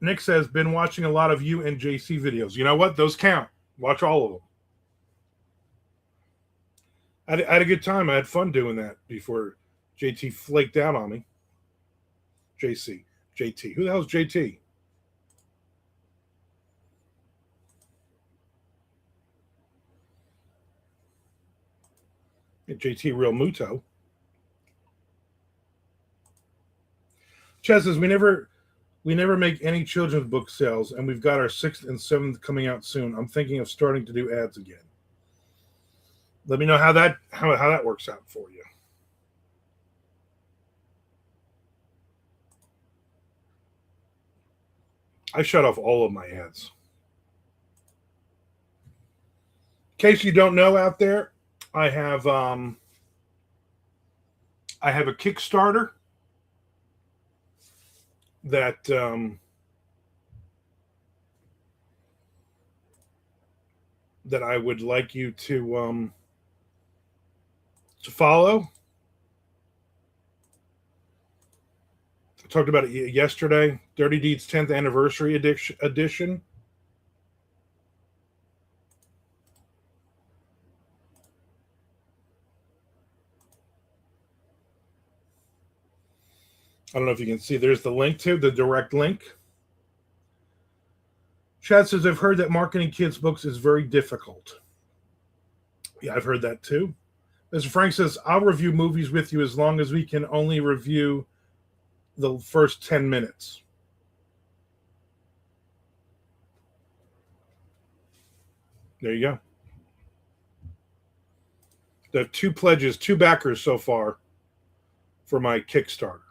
Nick says, been watching a lot of you and JC videos. You know what? Those count. Watch all of them. I had a good time. I had fun doing that before JT flaked out on me. JT. Who the hell's JT? JT Real Muto. Chaz says, we never make any children's book sales, and we've got our 6th and 7th coming out soon. I'm thinking of starting to do ads again. Let me know how that works out for you. I shut off all of my ads. In case you don't know out there, I have a Kickstarter that that I would like you to follow. I talked about it yesterday. Dirty Deeds 10th Anniversary Edition. I don't know if you can see. There's the link to the direct link. Chad says, I've heard that marketing kids' books is very difficult. Yeah, I've heard that too. Mr. Frank says, I'll review movies with you as long as we can only review the first 10 minutes. There you go. There have 2 pledges, 2 backers so far for my Kickstarter.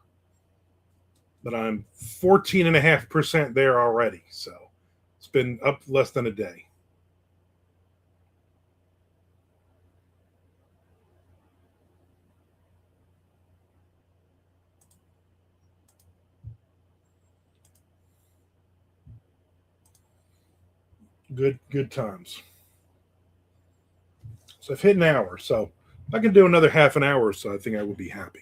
But I'm 14.5% there already. So it's been up less than a day. Good times. So I've hit an hour. So if I can do another half an hour or so, I think I would be happy.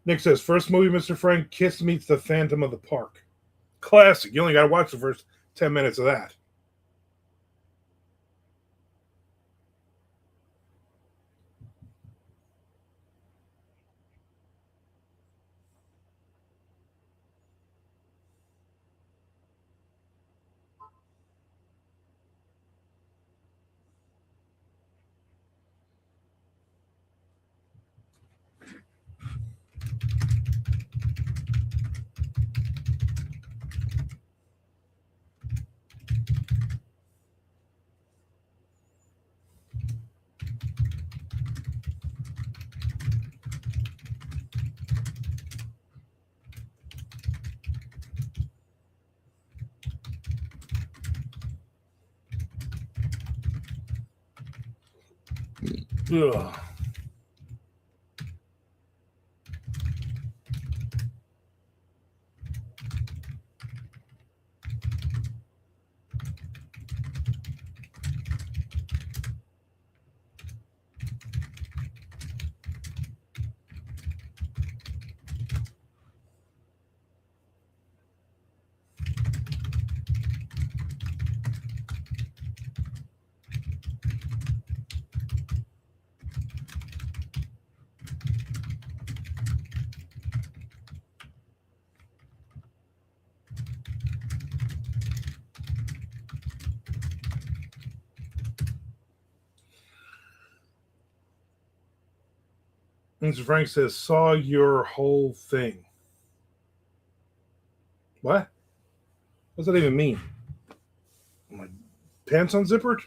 Nick says, first movie, Mr. Frank, Kiss Meets the Phantom of the Park. Classic. You only got to watch the first 10 minutes of that. Ugh. Mr. Frank says, saw your whole thing. What? What does that even mean? My pants unzippered?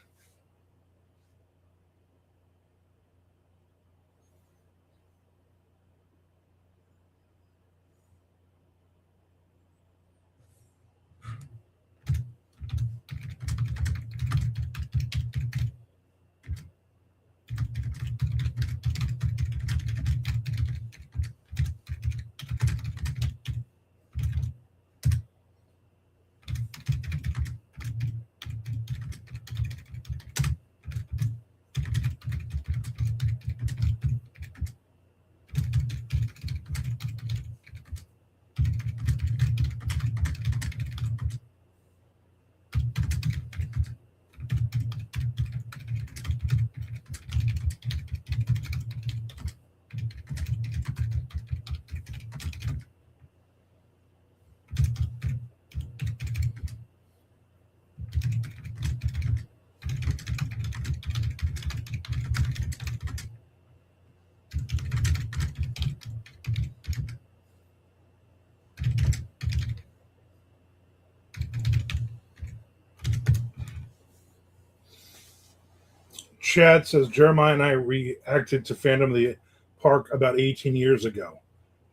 Chad says, Jeremiah and I reacted to Phantom of the Park about 18 years ago.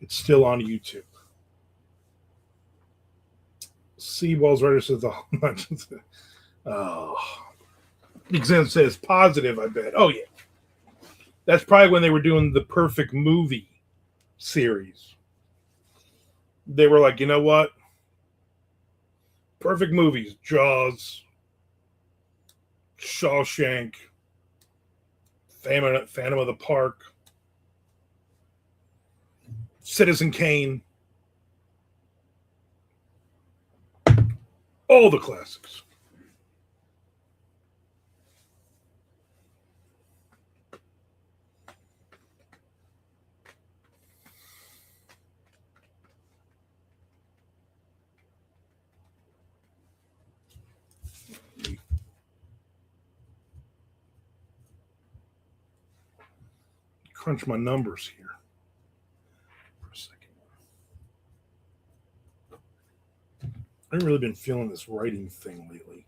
It's still on YouTube. Seaballs Writer says, oh. Exam says, positive, I bet. Oh, yeah. That's probably when they were doing the Perfect Movie series. They were like, you know what? Perfect movies. Jaws, Shawshank, Phantom of the Park, Citizen Kane. All the classics. Crunch my numbers here for a second. I haven't really been feeling this writing thing lately.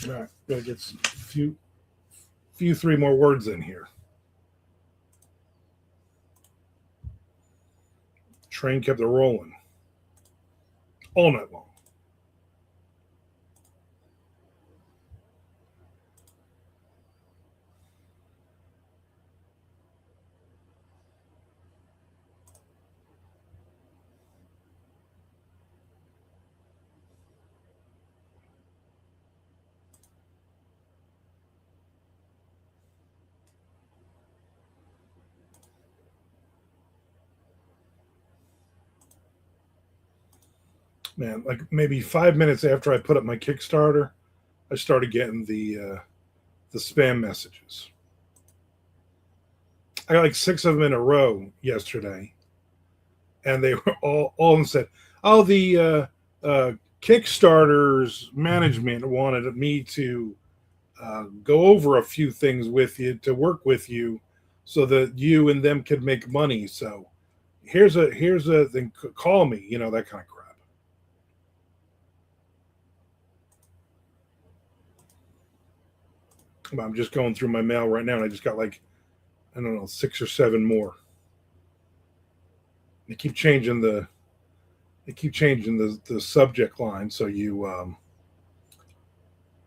All right, gotta get some few 3 more words in here. Train kept it rolling all night long. Man, like maybe 5 minutes after I put up my Kickstarter, I started getting the spam messages. I got like 6 of them in a row yesterday, and they were all of them said, "Oh, the Kickstarter's management wanted me to go over a few things with you to work with you, so that you and them could make money. So here's a thing. Call me, that kind of crap." I'm just going through my mail right now, and I just got like, I don't know, 6 or 7 more. They keep changing the subject line, so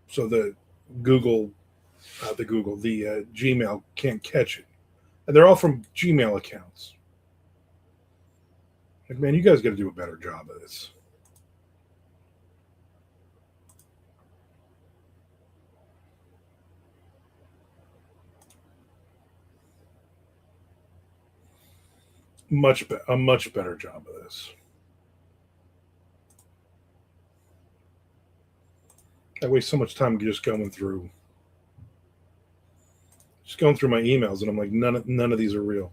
so the Google the Gmail can't catch it, and they're all from Gmail accounts. Like, man, you guys got to do a better job of this. a much better job of this. I waste so much time just going through my emails, and I'm like, none of these are real.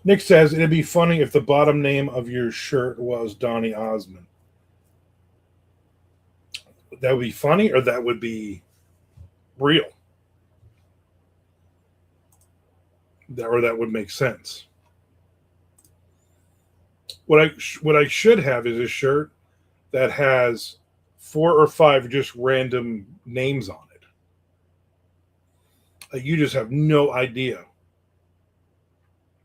Nick says it'd be funny if the bottom name of your shirt was Donny Osmond. That would be funny, or that would be real, or that would make sense. What I should have is a shirt that has 4 or 5 just random names on it. You just have no idea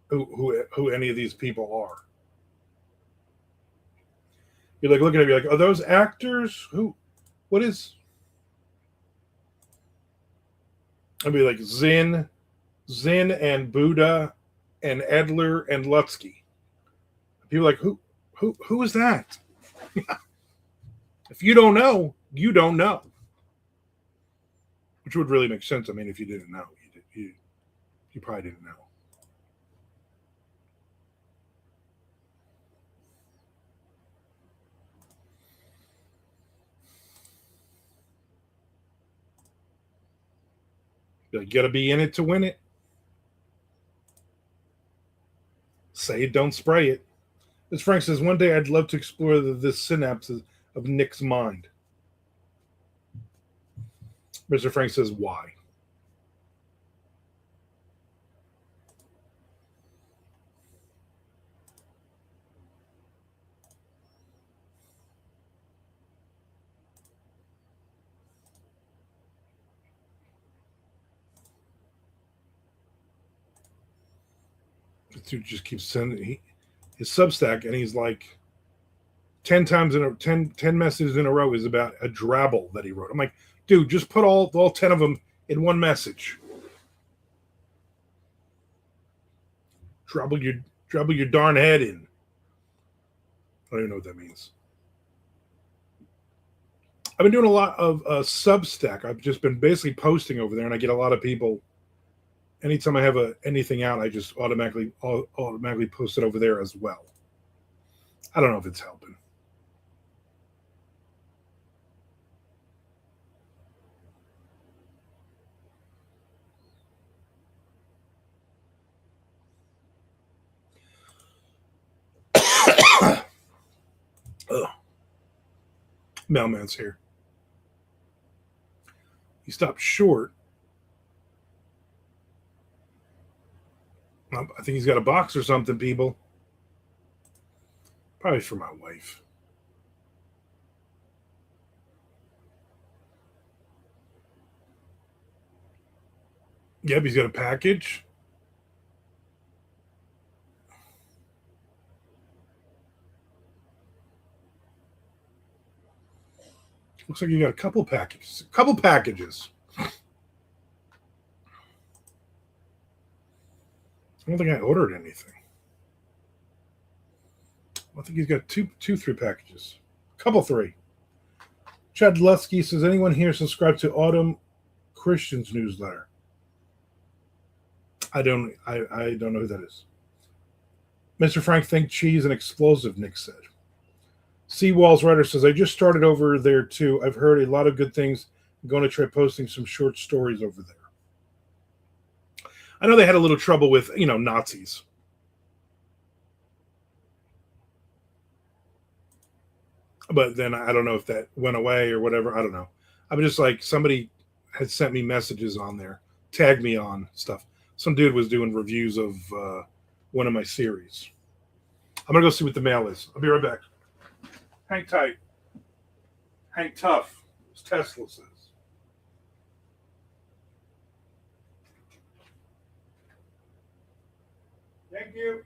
who any of these people are. You're like looking at me like, are those actors? Who? What is? I'd be like Zin and Buddha and Edler and Lutsky. People are like, who is that? If you don't know, you don't know. Which would really make sense. I mean, if you didn't know, you probably didn't know. You got to be in it to win it. Say it, don't spray it. As Frank says, one day I'd love to explore the synapses of Nick's mind. Mr. Frank says, why? The dude just keeps sending his Substack, and he's like 10 messages in a row is about a drabble that he wrote. I'm like, dude, just put all 10 of them in one message. Drabble your darn head in. I don't even know what that means. I've been doing a lot of Substack. I've just been basically posting over there, and I get a lot of people. Anytime I have anything out, I just automatically post it over there as well. I don't know if it's helping. Mailman's here. He stopped short. I think he's got a box or something, people. Probably for my wife. Yep, he's got a package. Looks like you got a couple packages. I don't think I ordered anything. I think he's got 3 packages. Couple 3. Chad Lusky says, anyone here subscribe to Autumn Christian's newsletter? I don't know who that is. Mr. Frank think cheese and explosive, Nick said. Seawall's writer says, I just started over there too. I've heard a lot of good things. I'm going to try posting some short stories over there. I know they had a little trouble with, Nazis. But then I don't know if that went away or whatever. I don't know. I'm just like, somebody had sent me messages on there, tagged me on stuff. Some dude was doing reviews of one of my series. I'm going to go see what the mail is. I'll be right back. Hang tight. Hang tough, as Tesla says. Thank you.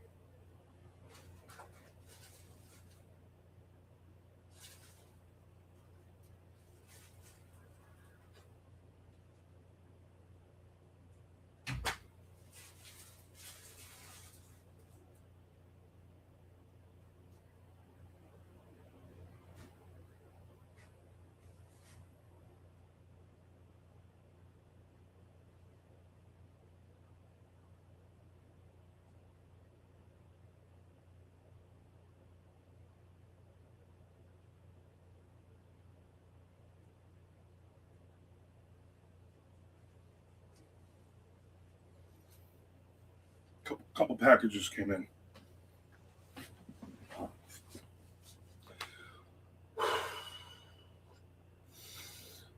Couple packages came in.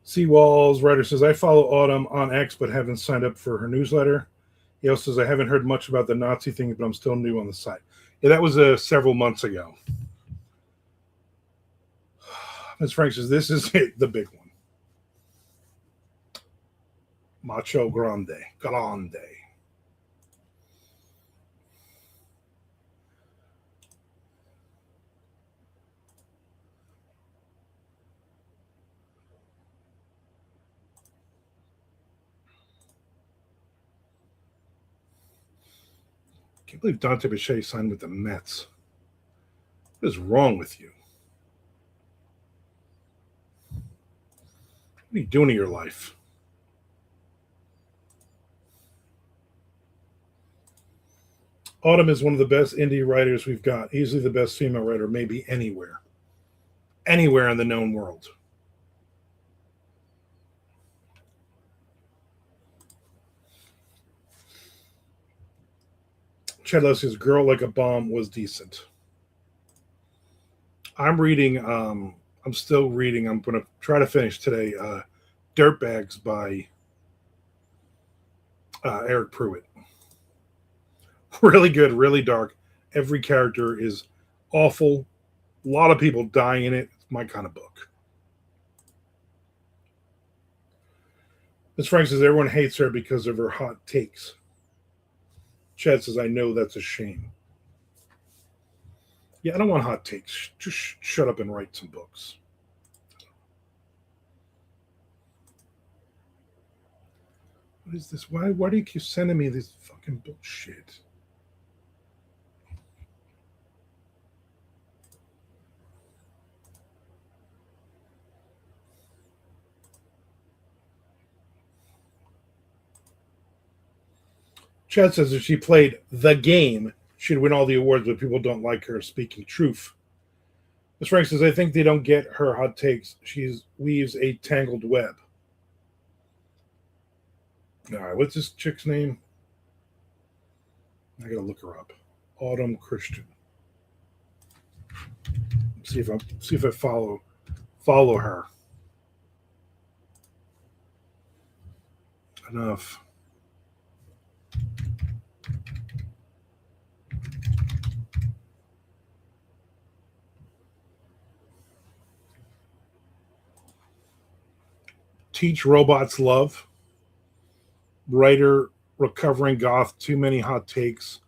Seawalls writer says, I follow Autumn on X but haven't signed up for her newsletter. He also says, I haven't heard much about the Nazi thing, but I'm still new on the site. Yeah, that was several months ago. Ms. Frank says, this is it, the big one. Macho Grande. Grande. I can't believe Dante Bichette signed with the Mets. What is wrong with you? What are you doing in your life? Autumn is one of the best indie writers we've got. Easily the best female writer, maybe anywhere. Anywhere in the known world. Chad Leslie's Girl Like a Bomb was decent. I'm reading, I'm still reading, I'm going to try to finish today, Dirtbags by Eric Pruitt. Really good, really dark. Every character is awful. A lot of people dying in it. It's my kind of book. Ms. Frank says everyone hates her because of her hot takes. Chad says, I know that's a shame. Yeah, I don't want hot takes. Just shut up and write some books. What is this? Why do you keep sending me this fucking bullshit? Chad says if she played the game, she'd win all the awards, but people don't like her speaking truth. Ms. Frank says, I think they don't get her hot takes. She weaves a tangled web. All right, what's this chick's name? I gotta look her up. Autumn Christian. See if I follow her. Enough. Teach Robots Love. Writer, recovering goth, too many hot takes.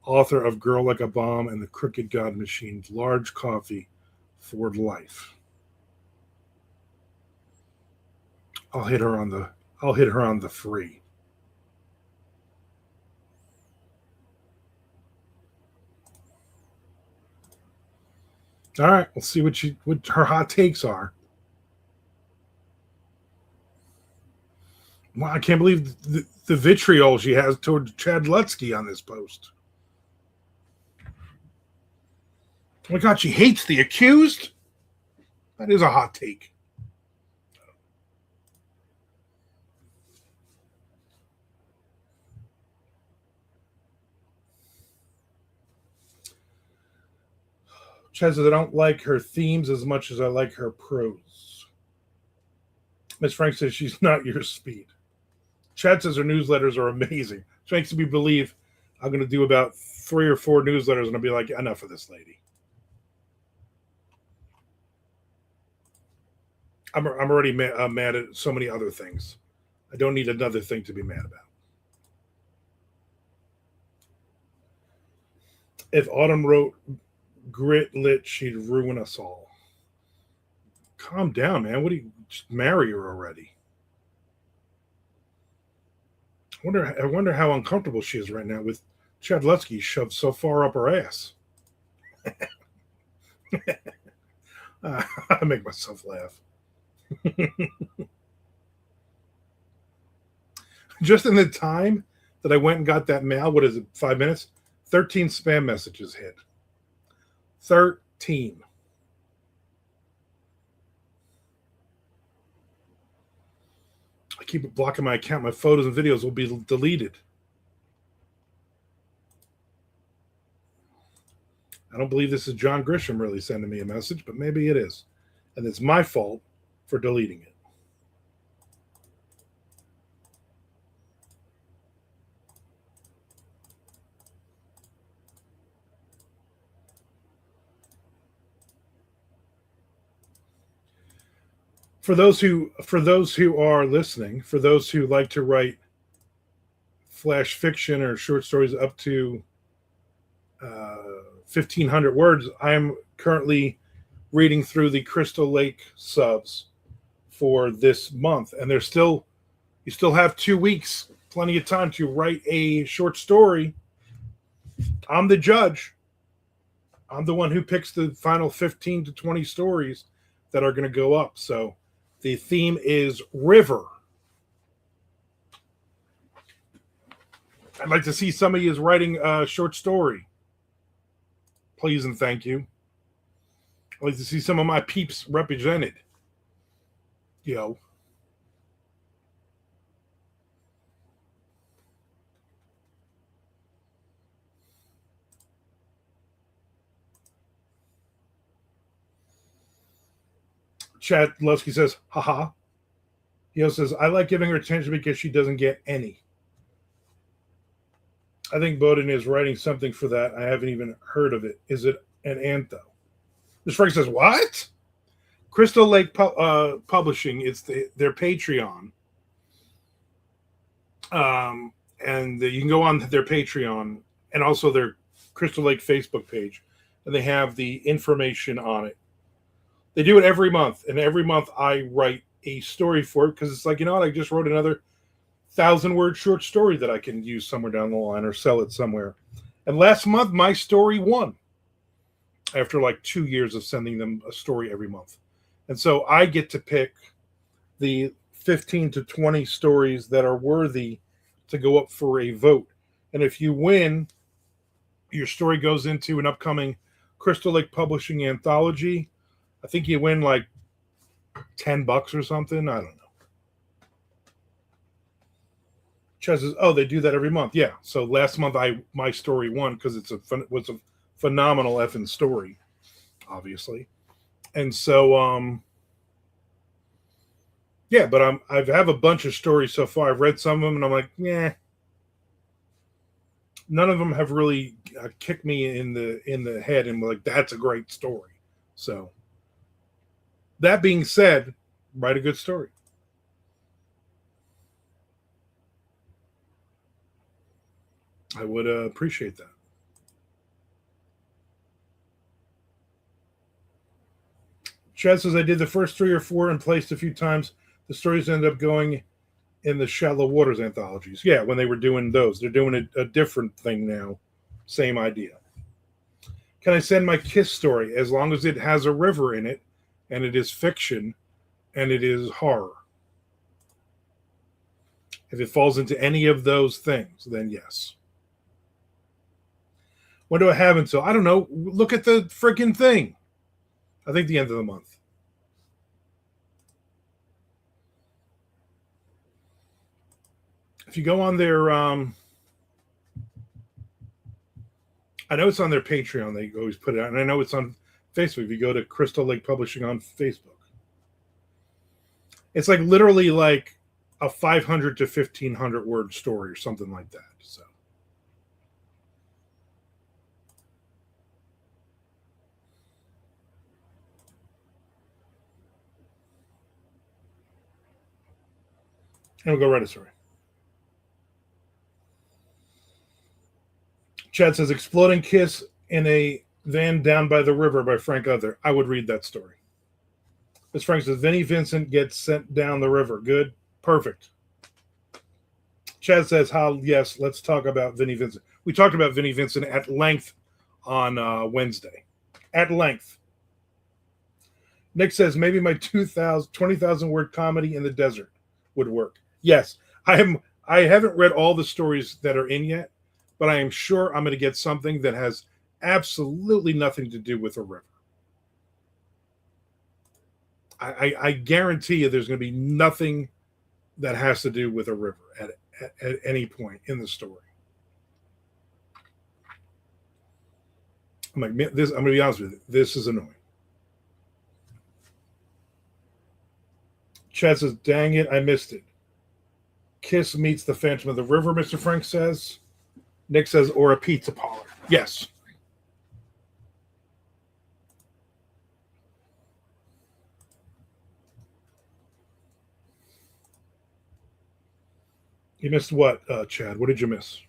Author of Girl Like a Bomb and the Crooked God Machine. Large coffee, Ford Life. I'll hit her on the free. All right, we'll see what her hot takes are. Well, I can't believe the vitriol she has toward Chad Lutsky on this post. Oh my God, she hates the accused? That is a hot take. Chad says, I don't like her themes as much as I like her prose. Ms. Frank says she's not your speed. Chad says her newsletters are amazing. She makes me believe I'm going to do about 3 or 4 newsletters and I'll be like, enough of this lady. I'm already mad at so many other things. I don't need another thing to be mad about. If Autumn wrote Grit Lit, she'd ruin us all. Calm down, man. What do you just marry her already? I wonder how uncomfortable she is right now with Chad Lutsky shoved so far up her ass. I make myself laugh. Just in the time that I went and got that mail, what is it, 5 minutes? 13 spam messages hit. 13. I keep blocking my account. My photos and videos will be deleted. I don't believe this is John Grisham really sending me a message, but maybe it is. And it's my fault for deleting it. For those who are listening, for those who like to write flash fiction or short stories up to 1,500 words, I'm currently reading through the Crystal Lake subs for this month, and you still have 2 weeks, plenty of time to write a short story. I'm the judge. I'm the one who picks the final 15 to 20 stories that are going to go up. So the theme is river. I'd like to see somebody is writing a short story. Please and thank you. I'd like to see some of my peeps represented. Yo. Chad Lusky says, haha. He also says, I like giving her attention because she doesn't get any. I think Bowden is writing something for that. I haven't even heard of it. Is it an Antho? Mr. Frank says, what? Crystal Lake Publishing, it's their Patreon. And you can go on their Patreon and also their Crystal Lake Facebook page, and they have the information on it. They do it every month, and every month I write a story for it because it's like, you know what, I just wrote another 1,000-word short story that I can use somewhere down the line or sell it somewhere. And last month, my story won after like 2 years of sending them a story every month. And so I get to pick the 15 to 20 stories that are worthy to go up for a vote. And if you win, your story goes into an upcoming Crystal Lake Publishing anthology. I think you win like $10 or something. I don't know. Chaz says, "Oh, they do that every month." Yeah. So last month, my story won because was a phenomenal effing story, obviously. And so, yeah. But I have a bunch of stories so far. I've read some of them, and I'm like, yeah. None of them have really kicked me in the head and like that's a great story. So that being said, write a good story. I would appreciate that. Chad says I did the first 3 or 4 and placed a few times. The stories end up going in the Shallow Waters anthologies. Yeah, when they were doing those, they're doing a different thing now. Same idea. Can I send my Kiss story as long as it has a river in it, and it is fiction, and it is horror? If it falls into any of those things, then yes. When do I have until? I don't know. Look at the freaking thing. I think the end of the month. If you go on their, I know it's on their Patreon. They always put it out, and I know it's on Facebook. If you go to Crystal Lake Publishing on Facebook, it's like literally like a 500 to 1,500 word story or something like that. So. And we'll go write a story. Chad says, Exploding Kiss in a Van Down by the River by Frank Other. I would read that story. As Frank says, Vinnie Vincent gets sent down the river. Good. Perfect. Chad says, yes, let's talk about Vinnie Vincent. We talked about Vinnie Vincent at length on Wednesday. At length. Nick says, maybe my 20,000 word comedy in the desert would work. Yes, I haven't read all the stories that are in yet, but I am sure I'm going to get something that has absolutely nothing to do with a river. I guarantee you there's going to be nothing that has to do with a river at any point in the story. I'm like, man, this. I'm gonna be honest with you. This is annoying. Chad says, "Dang it, I missed it." Kiss meets the Phantom of the River. Mr. Frank says. Nick says, or a pizza parlor. Yes. You missed what, Chad? What did you miss?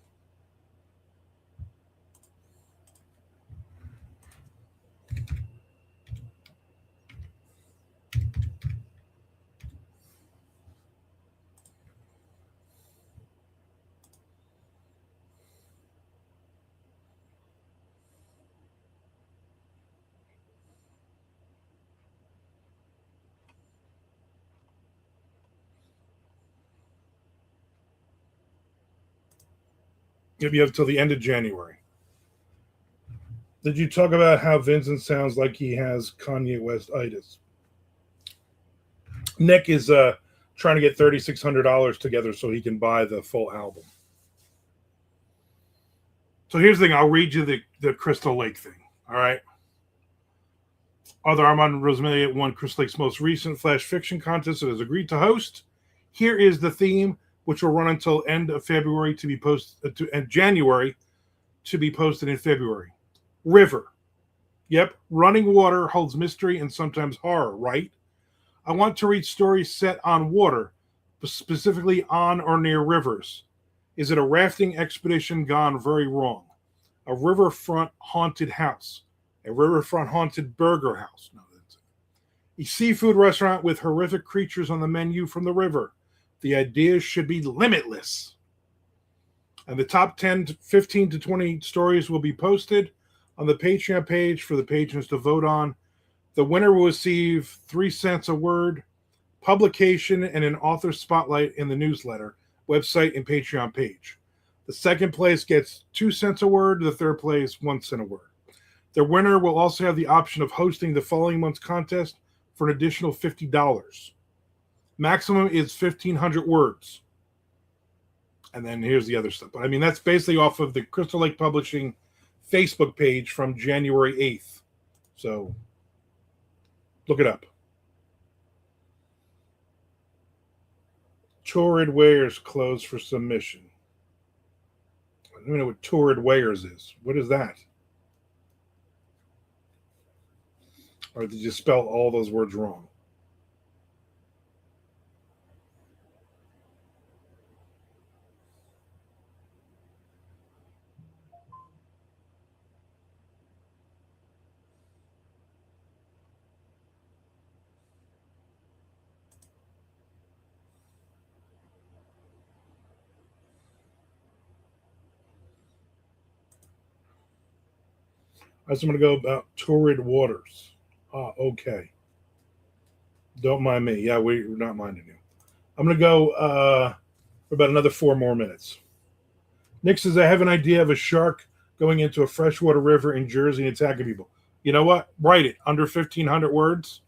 If you have till the end of January. Did you talk about how Vincent sounds like he has Kanye West-itis? Nick is trying to get $3,600 together so he can buy the full album. So here's the thing. I'll read you the Crystal Lake thing. All right. Author Armand Rosamilia won Crystal Lake's most recent flash fiction contest and has agreed to host. Here is the theme, which will run until end of February to be posted to end January to be posted in February. River. Yep, running water holds mystery and sometimes horror, right? I want to read stories set on water, specifically on or near rivers. Is it a rafting expedition gone very wrong? A riverfront haunted house? A riverfront haunted burger house? No, that's it. A seafood restaurant with horrific creatures on the menu from the river. The ideas should be limitless. And the top 10, 15 to 20 stories will be posted on the Patreon page for the patrons to vote on. The winner will receive 3 cents a word, publication, and an author spotlight in the newsletter, website, and Patreon page. The second place gets 2 cents a word. The third place, 1 cent a word. The winner will also have the option of hosting the following month's contest for an additional $50. Maximum is 1,500 words. And then here's the other stuff. But I mean, that's basically off of the Crystal Lake Publishing Facebook page from January 8th. So look it up. Torrid Wares closed for submission. I don't even know what Torrid Wares is. What is that? Or did you spell all those words wrong? I just want to go about torrid waters. Okay. Don't mind me. Yeah, we're not minding you. I'm going to go for about another 4 more minutes. Nick says, I have an idea of a shark going into a freshwater river in Jersey and attacking people. You know what? Write it under 1,500 words.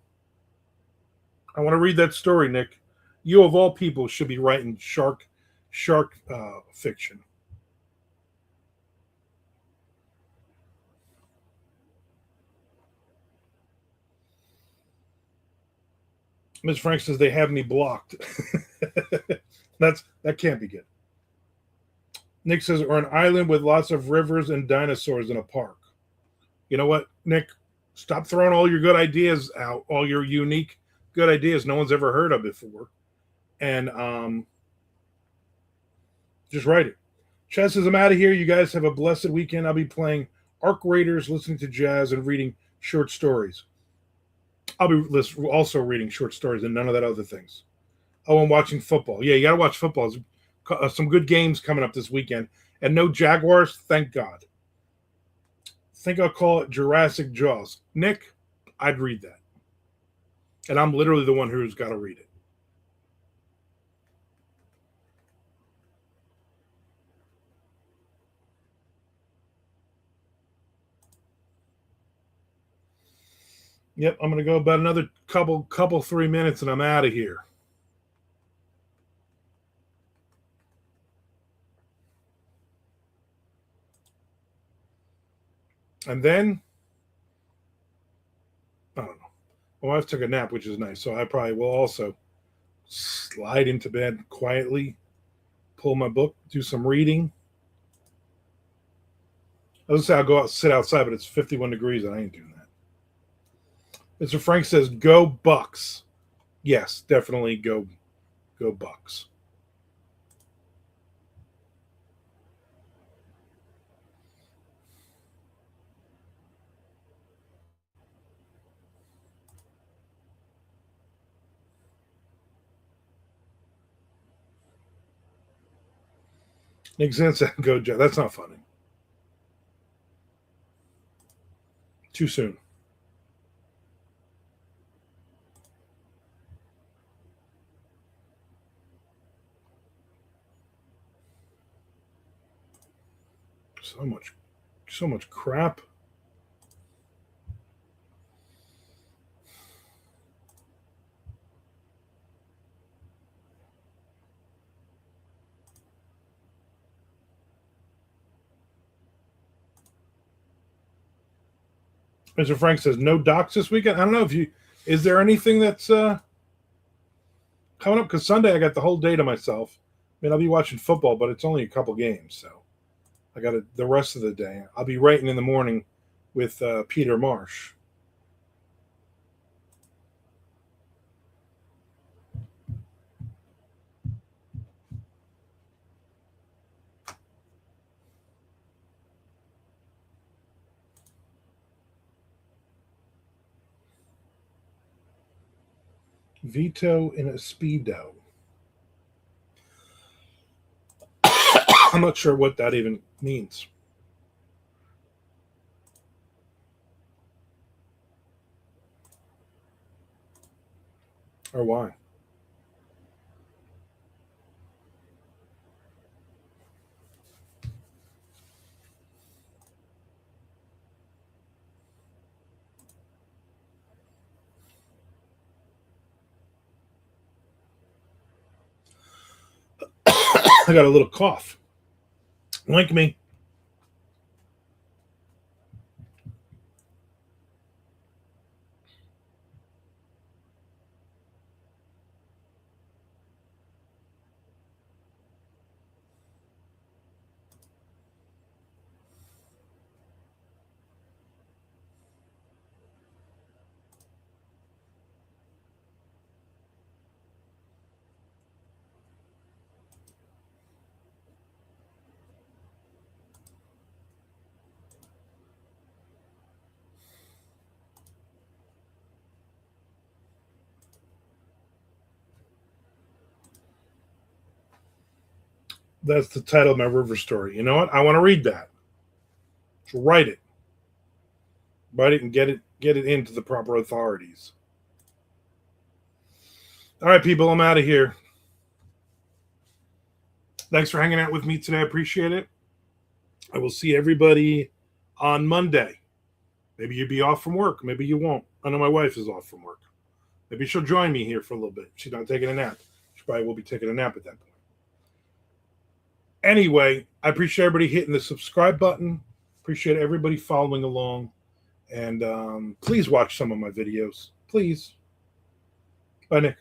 I want to read that story, Nick. You, of all people, should be writing shark fiction. Ms. Frank says they have me blocked. That can't be good. Nick says we're an island with lots of rivers and dinosaurs in a park. You know what, Nick? Stop throwing all your good ideas out, all your unique good ideas no one's ever heard of before. And just write it. Chad says, I'm out of here. You guys have a blessed weekend. I'll be playing Arc Raiders, listening to jazz, and reading short stories. I'll be also reading short stories and none of that other things. Oh, I'm watching football. Yeah, you got to watch football. There's some good games coming up this weekend. And no Jaguars, thank God. I think I'll call it Jurassic Jaws. Nick, I'd read that. And I'm literally the one who's got to read it. Yep, I'm going to go about another couple 3 minutes and I'm out of here. And then My wife took a nap, which is nice. So I probably will also slide into bed quietly, pull my book, do some reading. I was gonna say I'll go out sit outside, but it's 51 degrees and I ain't doing that. Mr. Frank says, "Go Bucks." Yes, definitely go Bucks. Nick Zinn said, "Go Jets." That's not funny. Too soon. So much crap. Mr. Frank says, "No docs this weekend." I don't know if you. Is there anything that's coming up? Because Sunday I got the whole day to myself. I mean, I'll be watching football, but it's only a couple games, so I got the rest of the day. I'll be writing in the morning with Peter Marsh. Vito in a speedo. I'm not sure what that even means. Or why. I got a little cough. Like me. That's the title of my river story. You know what? I want to read that. So write it. Write it and get it into the proper authorities. All right, people, I'm out of here. Thanks for hanging out with me today. I appreciate it. I will see everybody on Monday. Maybe you'll be off from work. Maybe you won't. I know my wife is off from work. Maybe she'll join me here for a little bit. She's not taking a nap. She probably will be taking a nap at that point. Anyway, I appreciate everybody hitting the subscribe button. Appreciate everybody following along. And please watch some of my videos. Please. Bye, Nick.